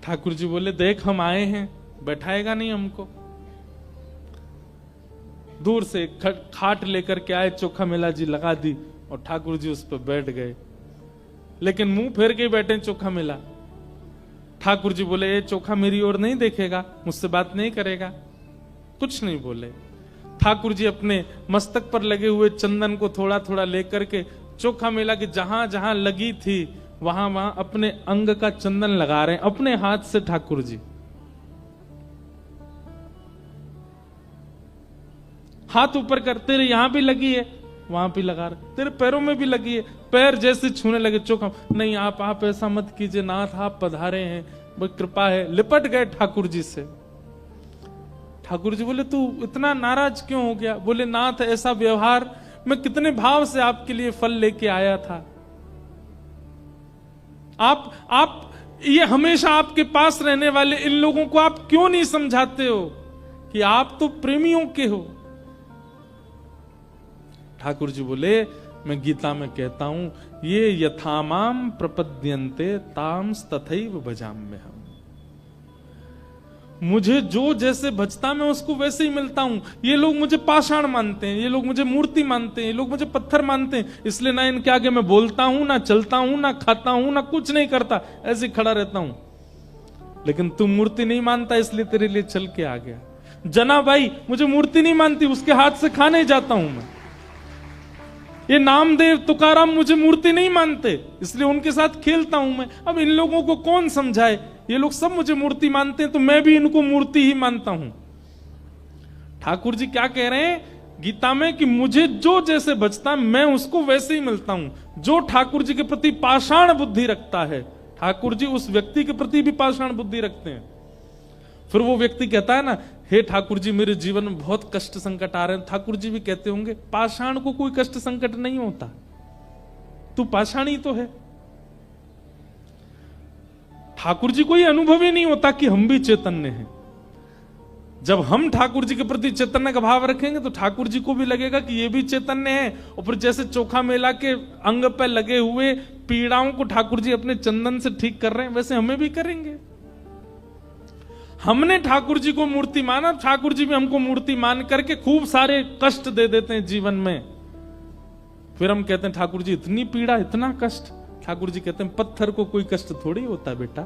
ठाकुर जी बोले, देख हम आए हैं, बैठाएगा नहीं हमको। दूर से खाट लेकर के आए, चोखा मेला जी लगा दी और ठाकुर जी उस पर बैठ गए, लेकिन मुंह फेर के बैठे चोखा मेला। ठाकुर जी बोले, ये चोखा मेरी ओर नहीं देखेगा, मुझसे बात नहीं करेगा, कुछ नहीं बोले। ठाकुर जी अपने मस्तक पर लगे हुए चंदन को थोड़ा थोड़ा लेकर के चोखा मेला की जहां जहां लगी थी वहां वहां अपने अंग का चंदन लगा रहे हैं अपने हाथ से। ठाकुर जी हाथ ऊपर कर, तेरे यहां भी लगी है, वहां भी लगा रहे, तेरे पैरों में भी लगी है। पैर जैसे छूने लगे, चोखा, नहीं आप ऐसा मत कीजिए नाथ, आप पधारे हैं, वो कृपा है। लिपट गए ठाकुर जी से। ठाकुर जी बोले, तू इतना नाराज क्यों हो गया? बोले, नाथ ऐसा व्यवहार, मैं कितने भाव से आपके लिए फल लेके आया था। आप ये हमेशा आपके पास रहने वाले इन लोगों को आप क्यों नहीं समझाते हो कि आप तो प्रेमियों के हो? ठाकुर जी बोले, मैं गीता में कहता हूं, ये यथामाम प्रपद्यन्ते ताम्स तथैव भजाम्यहम्। मुझे जो जैसे भजता मैं उसको वैसे ही मिलता हूं। ये लोग मुझे पाषाण मानते हैं, ये लोग मुझे मूर्ति मानते हैं, ये लोग मुझे पत्थर मानते हैं, इसलिए ना इनके आगे मैं बोलता हूं, ना चलता हूं, ना खाता हूं, ना कुछ नहीं करता, ऐसे खड़ा रहता हूं। लेकिन तू मूर्ति नहीं मानता इसलिए तेरे लिए चल के आ गया। जना भाई मुझे मूर्ति नहीं मानती, उसके हाथ से खाने जाता हूं मैं। ये नामदेव तुकाराम मुझे मूर्ति नहीं मानते, इसलिए उनके साथ खेलता हूं मैं। अब इन लोगों को कौन समझाए? ये लोग सब मुझे मूर्ति मानते हैं तो मैं भी इनको मूर्ति ही मानता हूं। ठाकुर जी क्या कह रहे हैं गीता में कि मुझे जो जैसे बचता मैं उसको वैसे ही मिलता हूं। जो ठाकुर जी के प्रति पाषाण बुद्धि रखता है, ठाकुर जी उस व्यक्ति के प्रति भी पाषाण बुद्धि रखते हैं। फिर वो व्यक्ति कहता है ना, हे ठाकुर जी मेरे जीवन में बहुत कष्ट संकट आ रहे हैं। ठाकुर जी भी कहते होंगे, पाषाण को कोई कष्ट संकट नहीं होता, तू पाषाण ही तो है। ठाकुर जी को ये अनुभव ही नहीं होता कि हम भी चैतन्य हैं। जब हम ठाकुर जी के प्रति चैतन्य का भाव रखेंगे तो ठाकुर जी को भी लगेगा कि ये भी चैतन्य है। और फिर जैसे चोखा मेला के अंग पर लगे हुए पीड़ाओं को ठाकुर जी अपने चंदन से ठीक कर रहे हैं, वैसे हमें भी करेंगे। हमने ठाकुर जी को मूर्ति माना, ठाकुर जी भी हमको मूर्ति मान करके खूब सारे कष्ट दे देते हैं जीवन में। फिर हम कहते हैं ठाकुर जी इतनी पीड़ा, इतना कष्ट। ठाकुर जी कहते हैं पत्थर को कोई कष्ट थोड़ी होता बेटा।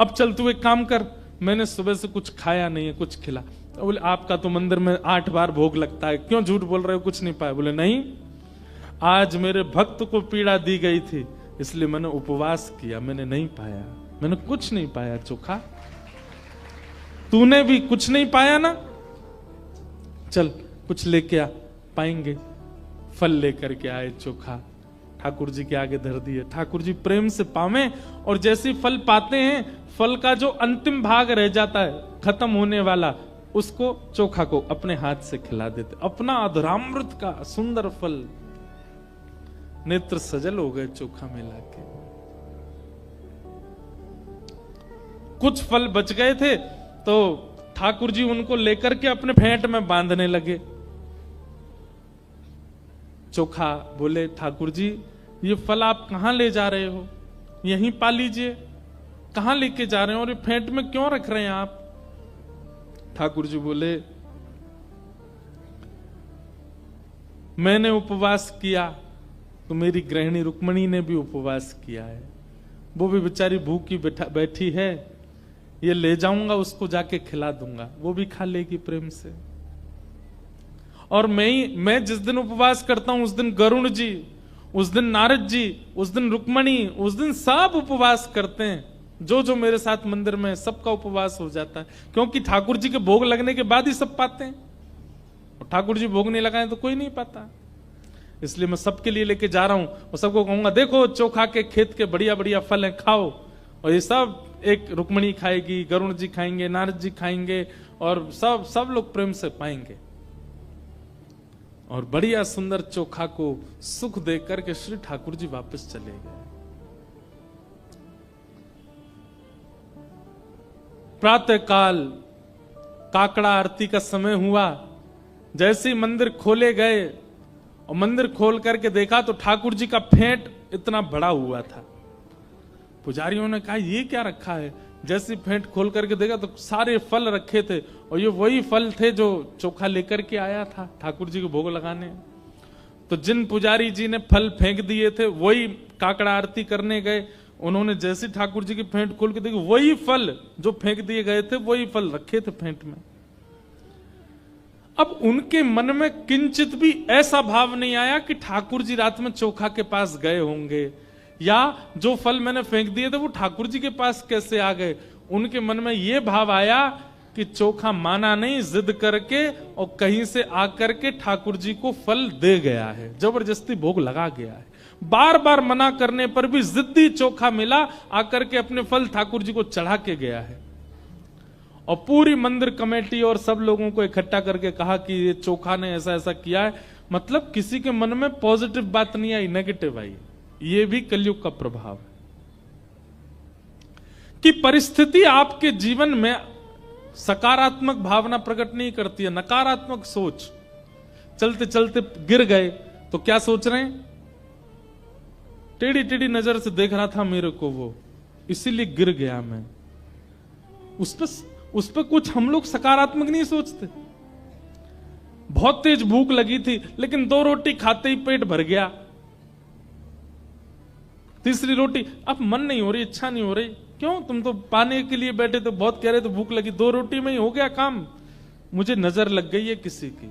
अब चल तू एक काम कर, मैंने सुबह से कुछ खाया नहीं है, कुछ खिला। तो बोले आपका तो मंदिर में 8 बार भोग लगता है, क्यों झूठ बोल रहे हो, कुछ नहीं पाया? बोले नहीं, आज मेरे भक्त को पीड़ा दी गई थी इसलिए मैंने उपवास किया, मैंने नहीं पाया। मैंने कुछ नहीं पाया चोखा, तूने भी कुछ नहीं पाया ना, चल कुछ लेके आ, पाएंगे। फल लेकर के आए चोखा, ठाकुर जी के आगे धर दिए। ठाकुर जी प्रेम से पावे, और जैसे फल पाते हैं, फल का जो अंतिम भाग रह जाता है खत्म होने वाला, उसको चोखा को अपने हाथ से खिला देते। अपना अधरामृत का सुंदर फल, नेत्र सजल हो गए चोखा मिला के। कुछ फल बच गए थे तो ठाकुर जी उनको लेकर के अपने फेंट में बांधने लगे। चोखा बोले, ठाकुर जी ये फल आप कहां ले जा रहे हो? यहीं पा लीजिए। कहां लेके जा रहे हो और ये फेंट में क्यों रख रहे हैं आप? ठाकुर जी बोले, मैंने उपवास किया तो मेरी गृहिणी रुक्मणी ने भी उपवास किया है, वो भी बेचारी भूखी बैठी है, ये ले जाऊंगा उसको जाके खिला दूंगा, वो भी खा लेगी प्रेम से। और मैं जिस दिन उपवास करता हूं उस दिन गरुण जी, उस दिन नारद जी, उस दिन रुक्मणी, उस दिन सब उपवास करते हैं। जो जो मेरे साथ मंदिर में, सबका उपवास हो जाता है, क्योंकि ठाकुर जी के भोग लगने के बाद ही सब पाते हैं, और ठाकुर जी भोग नहीं लगाए तो कोई नहीं पाता। इसलिए मैं सबके लिए लेके जा रहा हूं और सबको कहूंगा, देखो चोखा के खेत के बढ़िया बढ़िया फल हैं, खाओ। और ये सब एक रुक्मणी खाएगी, गरुण जी खाएंगे, नारद जी खाएंगे, और सब लोग प्रेम से पाएंगे। और बढ़िया सुंदर चोखा को सुख देकर के श्री ठाकुर जी वापस चले गए। प्रातः काल काकड़ा आरती का समय हुआ, जैसे ही मंदिर खोले गए और मंदिर खोल करके देखा तो ठाकुर जी का फेंट इतना बड़ा हुआ था। पुजारियों ने कहा ये क्या रखा है? जैसे फेंट खोल करके देखा तो सारे फल रखे थे, और ये वही फल थे जो चोखा लेकर के आया था ठाकुर जी को भोग लगाने। तो जिन पुजारी जी ने फल फेंक दिए थे वही काकड़ा आरती करने गए, उन्होंने जैसे ठाकुर जी की फेंट खोल के देखी, वही फल जो फेंक दिए गए थे वही फल रखे थे फेंट में। अब उनके मन में किंचित भी ऐसा भाव नहीं आया कि ठाकुर जी रात में चोखा के पास गए होंगे, या जो फल मैंने फेंक दिए थे वो ठाकुर जी के पास कैसे आ गए। उनके मन में यह भाव आया कि चोखा माना नहीं, जिद करके और कहीं से आकर के ठाकुर जी को फल दे गया है, जबरदस्ती भोग लगा गया है। बार बार मना करने पर भी जिद्दी चोखा मिला, आकर के अपने फल ठाकुर जी को चढ़ा के गया है। और पूरी मंदिर कमेटी और सब लोगों को इकट्ठा करके कहा कि ये चोखा ने ऐसा ऐसा किया है। मतलब किसी के मन में पॉजिटिव बात नहीं आई, नेगेटिव आई। ये भी कलयुग का प्रभाव है कि परिस्थिति आपके जीवन में सकारात्मक भावना प्रकट नहीं करती है, नकारात्मक सोच। चलते चलते गिर गए तो क्या सोच रहे हैं? टेढ़ी टेढ़ी नजर से देख रहा था मेरे को वो, इसीलिए गिर गया मैं। उस पर कुछ हम लोग सकारात्मक नहीं सोचते। बहुत तेज भूख लगी थी लेकिन 2 रोटी खाते ही पेट भर गया, तीसरी रोटी अब मन नहीं हो रही, इच्छा नहीं हो रही। क्यों? तुम तो पाने के लिए बैठे तो बहुत कह रहे तो भूख लगी, 2 रोटी में ही हो गया काम। मुझे नजर लग गई है किसी की,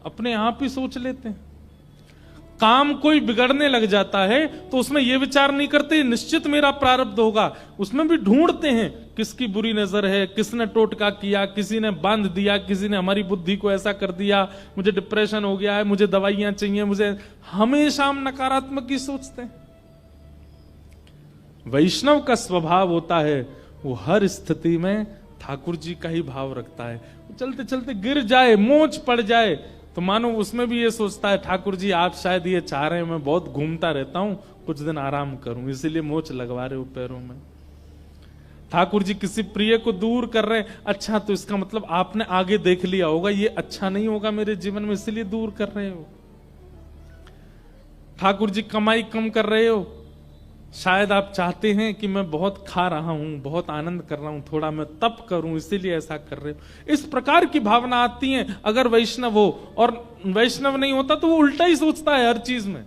अपने आप ही सोच लेते हैं। काम कोई बिगड़ने लग जाता है तो उसमें यह विचार नहीं करते निश्चित मेरा प्रारब्ध होगा, उसमें भी ढूंढते हैं किसकी बुरी नजर है, किसने टोटका किया, किसी ने बांध दिया, किसी ने हमारी बुद्धि को ऐसा कर दिया, मुझे डिप्रेशन हो गया है, मुझे दवाइयां चाहिए, मुझे। हमेशा हम नकारात्मक ही सोचते हैं। वैष्णव का स्वभाव होता है वो हर स्थिति में ठाकुर जी का ही भाव रखता है। चलते चलते गिर जाए, मोच पड़ जाए तो मानो उसमें भी ये सोचता है ठाकुर जी आप शायद ये चाह रहे हैं मैं बहुत घूमता रहता हूं, कुछ दिन आराम करूं, इसीलिए मोच लगवा रहे हो पैरों में। ठाकुर जी किसी प्रिय को दूर कर रहे हैं, अच्छा तो इसका मतलब आपने आगे देख लिया होगा ये अच्छा नहीं होगा मेरे जीवन में, इसलिए दूर कर रहे हो। ठाकुर जी कमाई कम कर रहे हो, शायद आप चाहते हैं कि मैं बहुत खा रहा हूं, बहुत आनंद कर रहा हूं, थोड़ा मैं तप करूं, इसीलिए ऐसा कर रहे हो। इस प्रकार की भावना आती है अगर वैष्णव हो, और वैष्णव नहीं होता तो वो उल्टा ही सोचता है हर चीज में।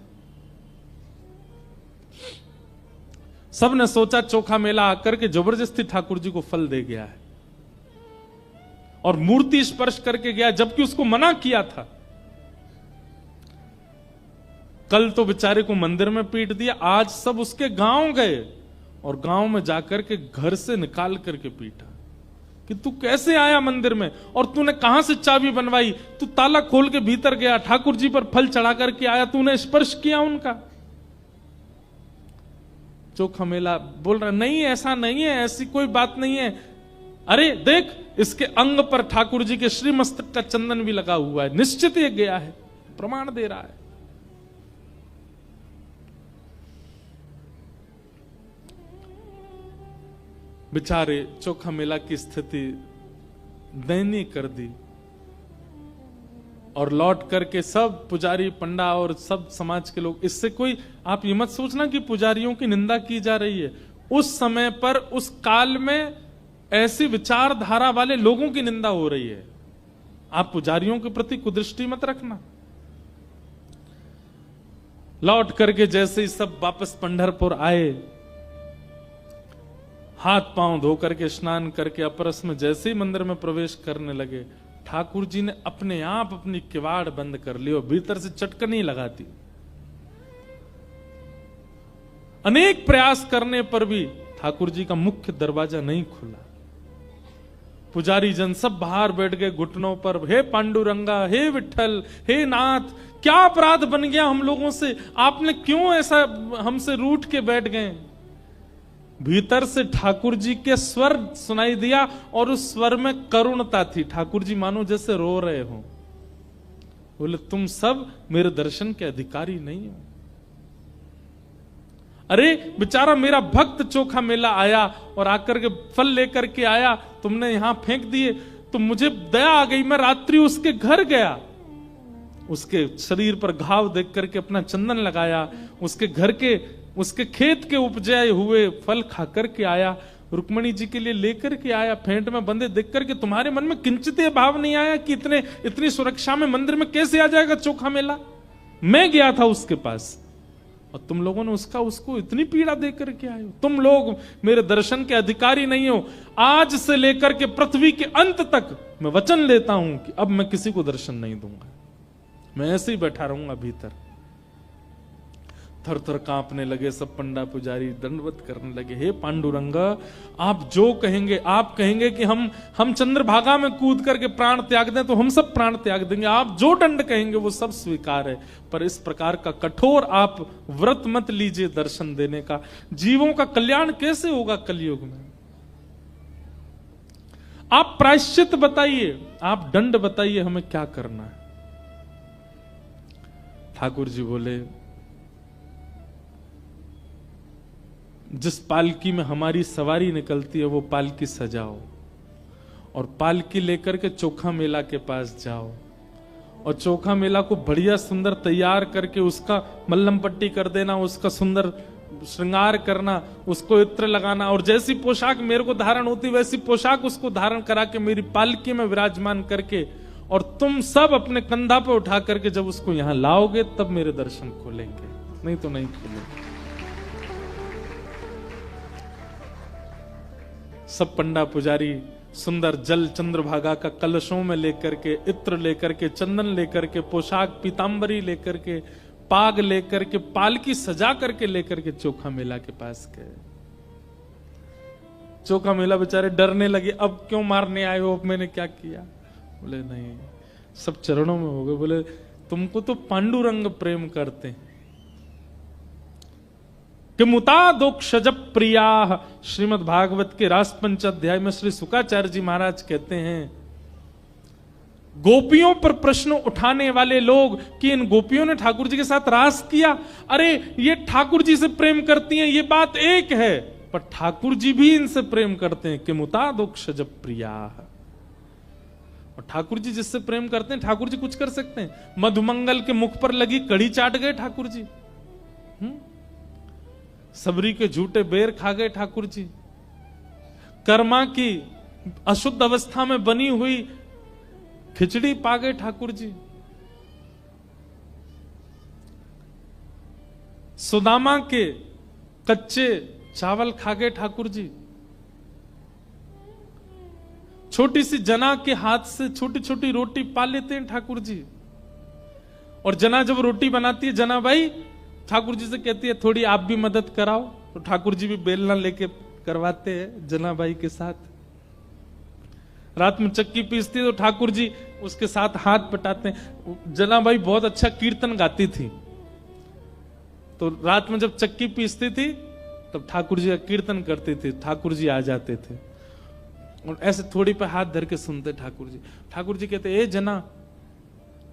सबने सोचा चोखा मेला आकर के जबरदस्ती ठाकुर जी को फल दे गया है और मूर्ति स्पर्श करके गया, जबकि उसको मना किया था। कल तो बेचारे को मंदिर में पीट दिया, आज सब उसके गांव गए और गांव में जाकर के घर से निकाल करके पीटा कि तू कैसे आया मंदिर में और तूने कहां से चाबी बनवाई, तू ताला खोल के भीतर गया, ठाकुर जी पर फल चढ़ा करके आया, तूने स्पर्श किया उनका। चोखा मेला बोल रहा नहीं ऐसा नहीं है, ऐसी कोई बात नहीं है। अरे देख इसके अंग पर ठाकुर जी के श्री मस्तक का चंदन भी लगा हुआ है, निश्चित ये गया है, प्रमाण दे रहा है। बेचारे चोखा मेला की स्थिति दयनीय कर दी और लौट करके सब पुजारी पंडा और सब समाज के लोग, इससे कोई आप ये मत सोचना कि पुजारियों की निंदा की जा रही है। उस समय पर उस काल में ऐसी विचारधारा वाले लोगों की निंदा हो रही है। आप पुजारियों के प्रति कुदृष्टि मत रखना। लौट करके जैसे ही सब वापस पंढरपुर आए, हाथ पांव धो करके स्नान करके अपरस में जैसे ही मंदिर में प्रवेश करने लगे, ठाकुर जी ने अपने आप अपनी किवाड़ बंद कर ली और भीतर से चटकनी लगा दी। अनेक प्रयास करने पर भी ठाकुर जी का मुख्य दरवाजा नहीं खुला। पुजारी जन सब बाहर बैठ गए घुटनों पर, हे पांडुरंगा, हे विठल, हे नाथ, क्या अपराध बन गया हम लोगों से, आपने क्यों ऐसा हमसे रूठ के बैठ गए। भीतर से ठाकुर जी के स्वर सुनाई दिया और उस स्वर में करुणता थी। ठाकुर जी मानो जैसे रो रहे हो। बोले तुम सब मेरे दर्शन के अधिकारी नहीं हो। अरे बेचारा मेरा भक्त चोखा मेला आया और आकर के फल लेकर के आया, तुमने यहां फेंक दिए, तो मुझे दया आ गई, मैं रात्रि उसके घर गया, उसके शरीर पर घाव देख करके अपना चंदन लगाया, उसके घर के उसके खेत के उपजाए हुए फल खा करके आया, रुक्मणी जी के लिए लेकर के आया, फेंट में बंदे देख करके तुम्हारे मन में किंचित भाव नहीं आया कि इतनी सुरक्षा में मंदिर में कैसे आ जाएगा चोखा मेला। मैं गया था उसके पास और तुम लोगों ने उसको इतनी पीड़ा दे करके आए हो। तुम लोग मेरे दर्शन के अधिकारी नहीं हो। आज से लेकर के पृथ्वी के अंत तक मैं वचन लेता हूं कि अब मैं किसी को दर्शन नहीं दूंगा, मैं ऐसे ही बैठा रहूंगा भीतर। थर थर कांपने लगे सब पंडा पुजारी, दंडवत करने लगे, हे पांडुरंगा, आप जो कहेंगे, आप कहेंगे कि हम चंद्रभागा में कूद करके प्राण त्याग दें तो हम सब प्राण त्याग देंगे, आप जो दंड कहेंगे वो सब स्वीकार है, पर इस प्रकार का कठोर आप व्रत मत लीजिए दर्शन देने का। जीवों का कल्याण कैसे होगा कलयुग में। आप प्रायश्चित बताइए, आप दंड बताइए, हमें क्या करना है। ठाकुर जी बोले जिस पालकी में हमारी सवारी निकलती है वो पालकी सजाओ और पालकी लेकर के चोखा मेला के पास जाओ और चोखा मेला को बढ़िया सुंदर तैयार करके उसका मल्लम पट्टी कर देना, उसका सुंदर श्रृंगार करना, उसको इत्र लगाना और जैसी पोशाक मेरे को धारण होती वैसी पोशाक उसको धारण करा के मेरी पालकी में विराजमान करके और तुम सब अपने कंधा पे उठा करके जब उसको यहां लाओगे तब मेरे दर्शन खोलेंगे, नहीं तो नहीं खोलेंगे। सब पंडा पुजारी सुंदर जल चंद्रभागा का कलशों में लेकर के, इत्र लेकर के, चंदन लेकर के, पोशाक पीतांबरी लेकर के, पाग लेकर के, पालकी सजा करके लेकर के चोखा मेला के पास गए। चोखा मेला बेचारे डरने लगे, अब क्यों मारने आए हो, अब मैंने क्या किया। बोले नहीं, सब चरणों में हो गए। बोले तुमको तो पांडुरंग प्रेम करते हैं। कि मुतादोक्षज प्रिया, श्रीमद् भागवत के रास पंच अध्याय में श्री शुकाचार्य जी महाराज कहते हैं, गोपियों पर प्रश्न उठाने वाले लोग कि इन गोपियों ने ठाकुर जी के साथ रास किया, अरे ये ठाकुर जी से प्रेम करती हैं, ये बात एक है, पर ठाकुर जी भी इनसे प्रेम करते हैं। कि मुतादोक्षज प्रिया, और ठाकुर जी जिससे प्रेम करते हैं ठाकुर जी कुछ कर सकते हैं। मधुमंगल के मुख पर लगी कड़ी चाट गए ठाकुर जी, सबरी के झूठे बेर खा गए ठाकुर जी, कर्मा की अशुद्ध अवस्था में बनी हुई खिचड़ी पा गए ठाकुर जी, सुदामा के कच्चे चावल खा गए ठाकुर जी, छोटी सी जना के हाथ से छोटी छोटी रोटी पा लेते हैं ठाकुर जी। और जना जब रोटी बनाती है, जना भाई ठाकुर जी से कहती है थोड़ी आप भी मदद कराओ, तो ठाकुर जी भी बेलना लेके करवाते हैं जनाबाई के साथ। रात में चक्की पीसती तो ठाकुर जी उसके साथ हाथ बटाते हैं। जनाबाई बहुत अच्छा कीर्तन गाती थी, तो रात में जब चक्की पीसती थी तब ठाकुर जी का कीर्तन करती थी, ठाकुर जी आ जाते थे और ऐसे थोड़ी पे हाथ धर के सुनते ठाकुर जी। ठाकुर जी कहते, ए जना,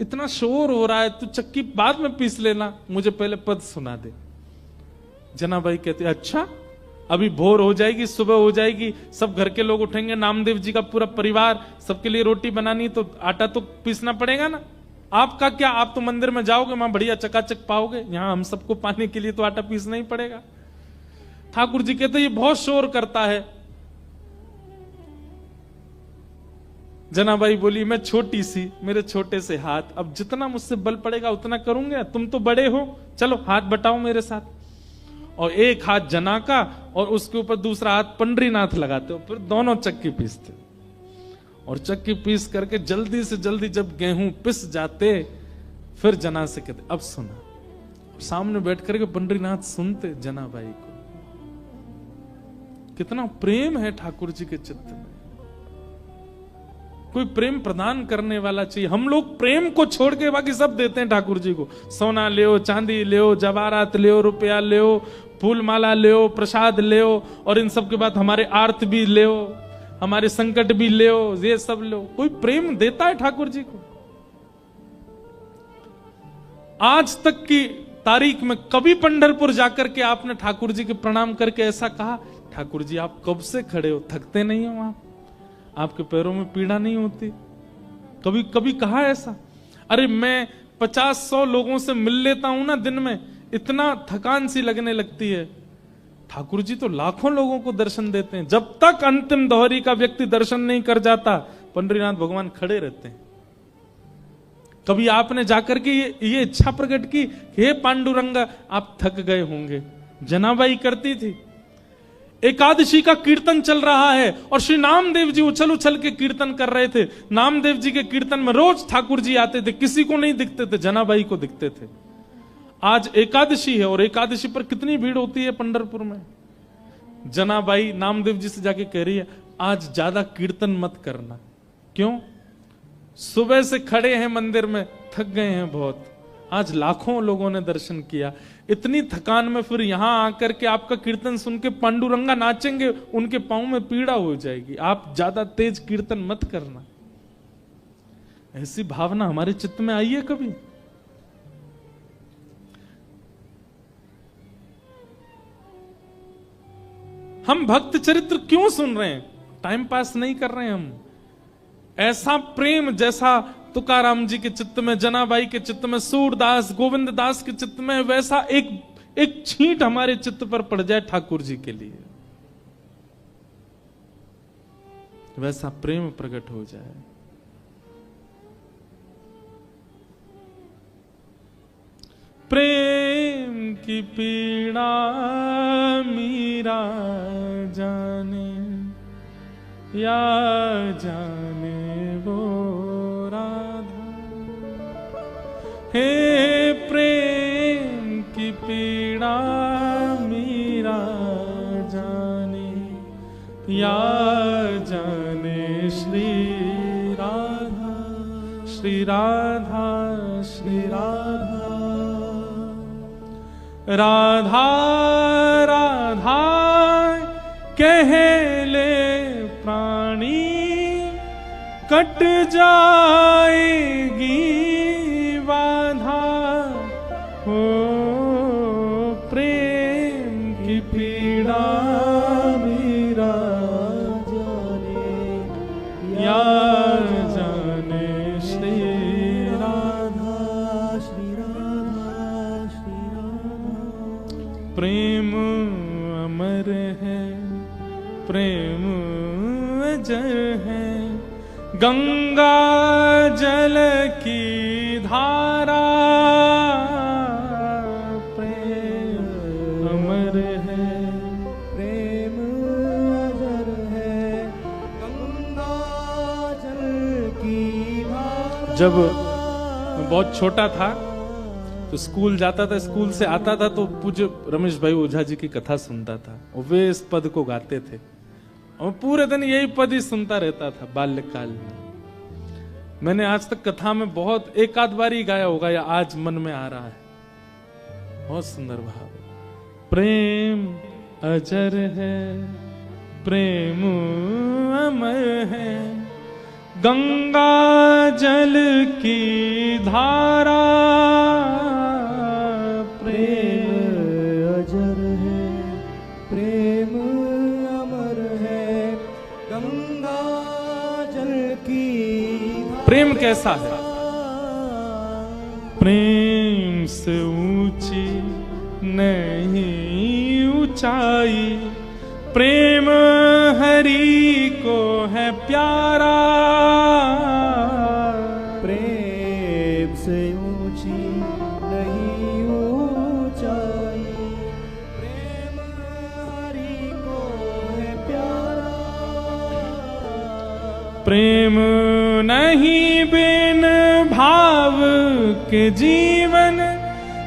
इतना शोर हो रहा है, तू चक्की बाद में पीस लेना, मुझे पहले पद सुना दे। जनाबाई कहते, अच्छा, अभी भोर हो जाएगी, सुबह हो जाएगी, सब घर के लोग उठेंगे, नामदेव जी का पूरा परिवार, सबके लिए रोटी बनानी, तो आटा तो पीसना पड़ेगा ना। आपका क्या, आप तो मंदिर में जाओगे, वहां बढ़िया चकाचक पाओगे, यहां हम सबको पाने के लिए तो आटा पीसना ही पड़ेगा। ठाकुर जी कहते, ये बहुत शोर करता है। जनाबाई बोली, मैं छोटी सी, मेरे छोटे से हाथ, अब जितना मुझसे बल पड़ेगा उतना करूंगा, तुम तो बड़े हो, चलो हाथ बटाओ मेरे साथ। और एक हाथ जना का और उसके ऊपर दूसरा हाथ पंडरीनाथ लगाते हो, फिर दोनों चक्की पीसते। और चक्की पीस करके जल्दी से जल्दी जब गेहूं पिस जाते, फिर जना से कहते, अब सुना। सामने बैठ करके पंडरीनाथ सुनते जनाबाई को। कितना प्रेम है ठाकुर जी के चित्त में। कोई प्रेम प्रदान करने वाला चाहिए। हम लोग प्रेम को छोड़ के बाकी सब देते हैं ठाकुर जी को। सोना ले, चांदी ले, जवाहरात ले, रुपया ले, फूल माला ले, प्रसाद ले, और इन सब के बाद हमारे आर्त भी ले, हमारे संकट भी ले, ये सब ले। कोई प्रेम देता है ठाकुर जी को? आज तक की तारीख में कभी पंढरपुर जाकर के आपने ठाकुर जी के प्रणाम करके ऐसा कहा, ठाकुर जी आप कब से खड़े हो, थकते नहीं हो आप, आपके पैरों में पीड़ा नहीं होती? कभी कभी कहा ऐसा? अरे मैं 50-100 लोगों से मिल लेता हूं ना दिन में, इतना थकान सी लगने लगती है। ठाकुर जी तो लाखों लोगों को दर्शन देते हैं। जब तक अंतिम दोहरी का व्यक्ति दर्शन नहीं कर जाता, पंडरीनाथ भगवान खड़े रहते हैं। कभी आपने जाकर के ये इच्छा प्रकट की, हे पांडुरंगा आप थक गए होंगे? जनाबाई करती थी। एकादशी का कीर्तन चल रहा है और श्री नामदेव जी उछल उछल के कीर्तन कर रहे थे। नामदेव जी के कीर्तन में रोज ठाकुर जी आते थे, किसी को नहीं दिखते थे, जनाबाई को दिखते थे। आज एकादशी है और एकादशी पर कितनी भीड़ होती है पंढरपुर में। जनाबाई नामदेव जी से जाके कह रही है, आज ज्यादा कीर्तन मत करना। क्यों? सुबह से खड़े हैं मंदिर में, थक गए हैं बहुत, आज लाखों लोगों ने दर्शन किया, इतनी थकान में फिर यहां आकर के आपका कीर्तन सुन के पांडुरंगा नाचेंगे, उनके पांव में पीड़ा हो जाएगी, आप ज्यादा तेज कीर्तन मत करना। ऐसी भावना हमारे चित्त में आई है कभी? हम भक्त चरित्र क्यों सुन रहे हैं? टाइम पास नहीं कर रहे हैं हम। ऐसा प्रेम जैसा तुकाराम जी के चित्त में, जनाबाई के चित्त में, सूरदास गोविंद दास के चित्त में, वैसा एक छींट हमारे चित्त पर पड़ जाए ठाकुर जी के लिए, वैसा प्रेम प्रकट हो जाए। प्रेम की पीड़ा मीरा जाने, या जाने वो राधा। हे प्रेम की पीड़ा मीरा जाने, या जाने श्री राधा, श्री राधा, श्री राधा। राधा राधा कह ले प्राणी, कट जाएगी बाधा। हो प्रेम की पीड़ा मीरा जाने, या जाने श्री राधा, श्री राधा, श्री राधा। प्रेम अमर है, प्रेम अजर है, गंगा जल की धारा। प्रेम अमर है, प्रेम अजर है, गंगा जल की धारा। जब मैं बहुत छोटा था तो स्कूल जाता था, स्कूल से आता था तो पूज्य रमेश भाई ओझा जी की कथा सुनता था और वे इस पद को गाते थे और पूरे दिन यही पद ही सुनता रहता था बाल्यकाल में। मैंने आज तक कथा में बहुत एक आध बार ही गाया होगा या आज मन में आ रहा है। बहुत सुंदर भाव। प्रेम अजर है, प्रेम अमर है, गंगा जल की धारा। प्रेम अजर है, प्रेम अमर है, गंगा जल की धारा। प्रेम कैसा है? प्रेम से ऊंची नहीं ऊंचाई, प्रेम हरि को है प्यारा। प्रेम से ऊंची नहीं ऊंचाई, प्रेम हरि को है प्यारा। प्रेम नहीं बिन भाव के जीवन,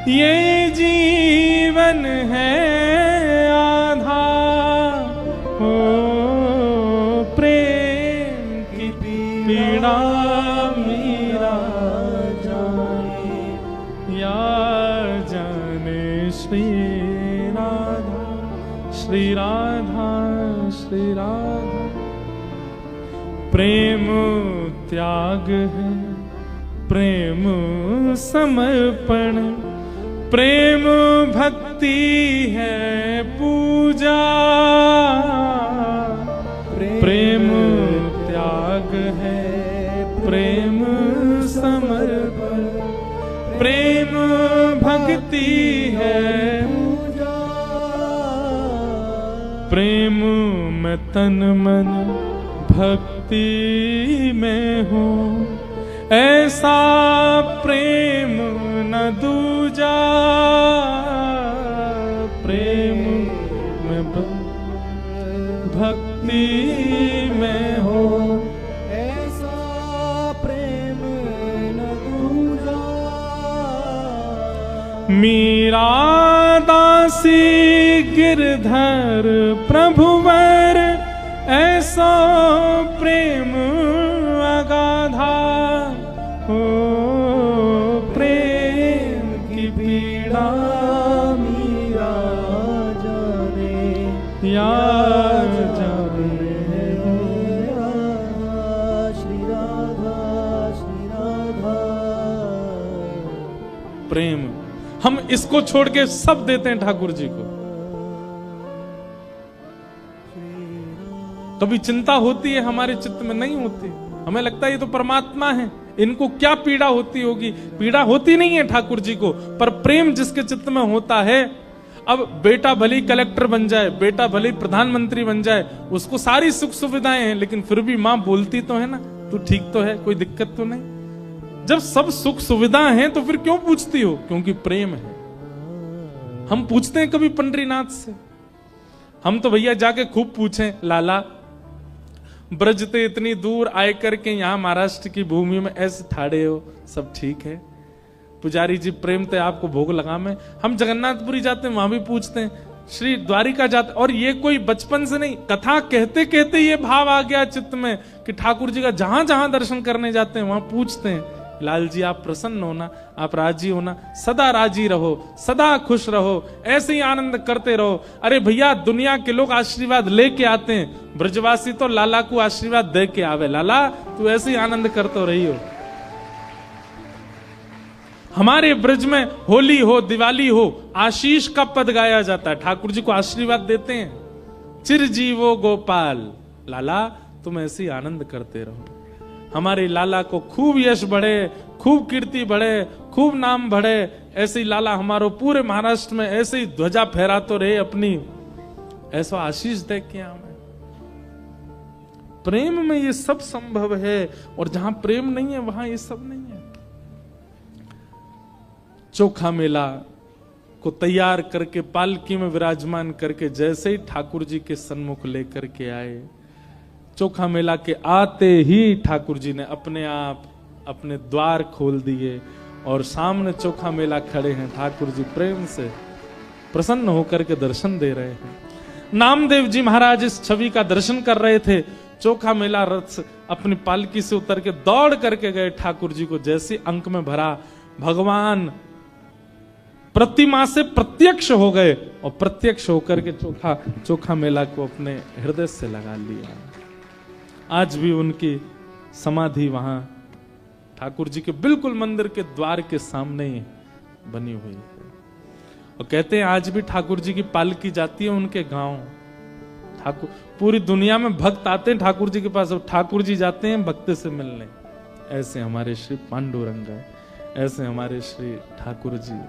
ये जीवन है आधार। हो प्रेम की पीड़ा मीरा जाने, या जाने श्री राधा, श्री राधा, श्री राधा। प्रेम त्याग है, प्रेम समर्पण, प्रेम भक्ति है पूजा। प्रेम त्याग है, प्रेम समर्पण, प्रेम भक्ति है पूजा। प्रेम में तन मन भक्ति में हूँ, ऐसा प्रेम न दूजा। प्रेम में भक्ति में हो, ऐसा प्रेम न दूजा। मीरा दासी गिरधर प्रभुवर, ऐसा प्रेम अगाधा। हो प्रेम की पीड़ा मीरा जाने, या जाने। श्री राधा, श्री राधा। प्रेम, हम इसको छोड़ के सब देते हैं ठाकुर जी को। कभी चिंता होती है हमारे चित्त में? नहीं होती। हमें लगता है ये तो परमात्मा है, इनको क्या पीड़ा होती होगी। पीड़ा होती नहीं है ठाकुर जी को, पर प्रेम जिसके चित्त में होता है। अब बेटा भले कलेक्टर बन जाए, बेटा भले प्रधानमंत्री बन जाए, उसको सारी सुख सुविधाएं हैं, लेकिन फिर भी मां बोलती तो है ना, तू ठीक तो है, कोई दिक्कत तो नहीं। जब सब सुख सुविधा हैं तो फिर क्यों पूछती हो? क्योंकि प्रेम है। हम पूछते हैं कभी पंडरीनाथ से? हम तो भैया जाके खूब पूछें, लाला ब्रज ते इतनी दूर आए करके यहाँ महाराष्ट्र की भूमि में ऐसे ठाड़े हो, सब ठीक है? पुजारी जी प्रेम ते आपको भोग लगा में। हम जगन्नाथपुरी जाते हैं, वहां भी पूछते हैं, श्री द्वारिका जाते, और ये कोई बचपन से नहीं, कथा कहते कहते ये भाव आ गया चित्त में कि ठाकुर जी का जहां जहां दर्शन करने जाते हैं वहां पूछते हैं, लाल जी आप प्रसन्न होना, आप राजी होना, सदा राजी रहो, सदा खुश रहो, ऐसे ही आनंद करते रहो। अरे भैया दुनिया के लोग आशीर्वाद लेके आते हैं, ब्रजवासी तो लाला को आशीर्वाद दे के आवे। लाला तू ऐसे ही आनंद करते रही हो। हमारे ब्रज में होली हो, दिवाली हो, आशीष का पद गाया जाता है, ठाकुर जी को आशीर्वाद देते हैं, चिरजीवो गोपाल। लाला तुम ऐसे ही आनंद करते रहो, हमारे लाला को खूब यश बढ़े, खूब कीर्ति बढ़े, खूब नाम बढ़े। ऐसे ही लाला हमारो पूरे महाराष्ट्र में ऐसे ही ध्वजा फहराते रहे अपनी, ऐसा आशीष दे के हमें। प्रेम में ये सब संभव है, और जहां प्रेम नहीं है वहां ये सब नहीं है। चोखा मेला को तैयार करके पालकी में विराजमान करके जैसे ही ठाकुर जी के सन्मुख लेकर के आए, चोखा मेला के आते ही ठाकुर जी ने अपने आप अपने द्वार खोल दिए और सामने चोखा मेला खड़े हैं, ठाकुर जी प्रेम से प्रसन्न होकर के दर्शन दे रहे हैं। नामदेव जी महाराज इस छवि का दर्शन कर रहे थे। चोखा मेला रथ अपनी पालकी से उतर के दौड़ करके गए ठाकुर जी को जैसे अंक में भरा, भगवान प्रतिमा से प्रत्यक्ष हो गए और प्रत्यक्ष होकर के चोखा मेला को अपने हृदय से लगा लिया। आज भी उनकी समाधि वहां ठाकुर जी के बिल्कुल मंदिर के द्वार के सामने ही बनी हुई है। और कहते हैं आज भी ठाकुर जी की पालकी जाती है उनके गांव। ठाकुर पूरी दुनिया में भक्त आते हैं ठाकुर जी के पास, और ठाकुर जी जाते हैं भक्त से मिलने। ऐसे हमारे श्री पांडुरंग है, ऐसे हमारे श्री ठाकुर जी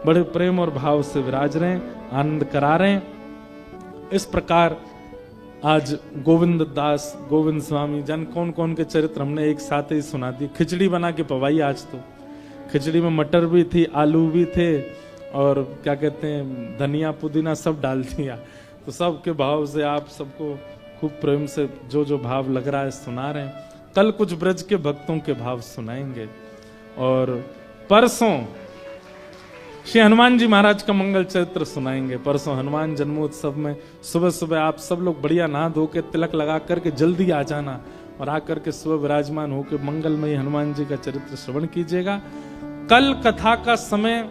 बड़े प्रेम और भाव से विराज रहे हैं, आनंद करा रहे हैं। इस प्रकार आज गोविंद दास, गोविंद स्वामी, जन कौन कौन के चरित्र हमने एक साथ ही सुना दिए। खिचड़ी बना के पवाई आज तो। खिचड़ी में मटर भी थी, आलू भी थे, और क्या कहते हैं धनिया पुदीना सब डाल दिया। तो सबके भाव से आप सबको खूब प्रेम से जो जो भाव लग रहा है सुना रहे हैं। कल कुछ ब्रज के भक्तों के भाव सुनाएंगे, और परसों श्री हनुमान जी महाराज का मंगल चरित्र सुनाएंगे। परसों हनुमान जन्मोत्सव में सुबह सुबह आप सब लोग बढ़िया नहा धो के तिलक लगा करके जल्दी आ जाना, और आकर के सुबह विराजमान होकर मंगलमयी हनुमान जी का चरित्र श्रवण कीजिएगा। कल कथा का समय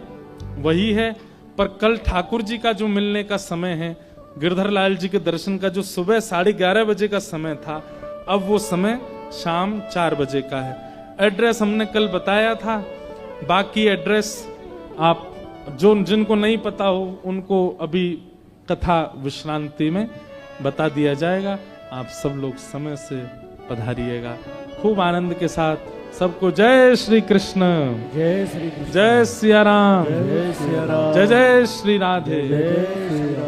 वही है, पर कल ठाकुर जी का जो मिलने का समय है, गिरधर लाल जी के दर्शन का जो सुबह 11:30 बजे का समय था, अब वो समय शाम 4 बजे का है। एड्रेस हमने कल बताया था, बाकी एड्रेस आप जो जिनको नहीं पता हो उनको अभी कथा विश्रांति में बता दिया जाएगा। आप सब लोग समय से पधारिएगा। खूब आनंद के साथ सबको जय श्री कृष्ण, जय श्री कृष्ण, जय सिया राम, जय सिया राम, जय जय श्री राधे। जय श्री राम।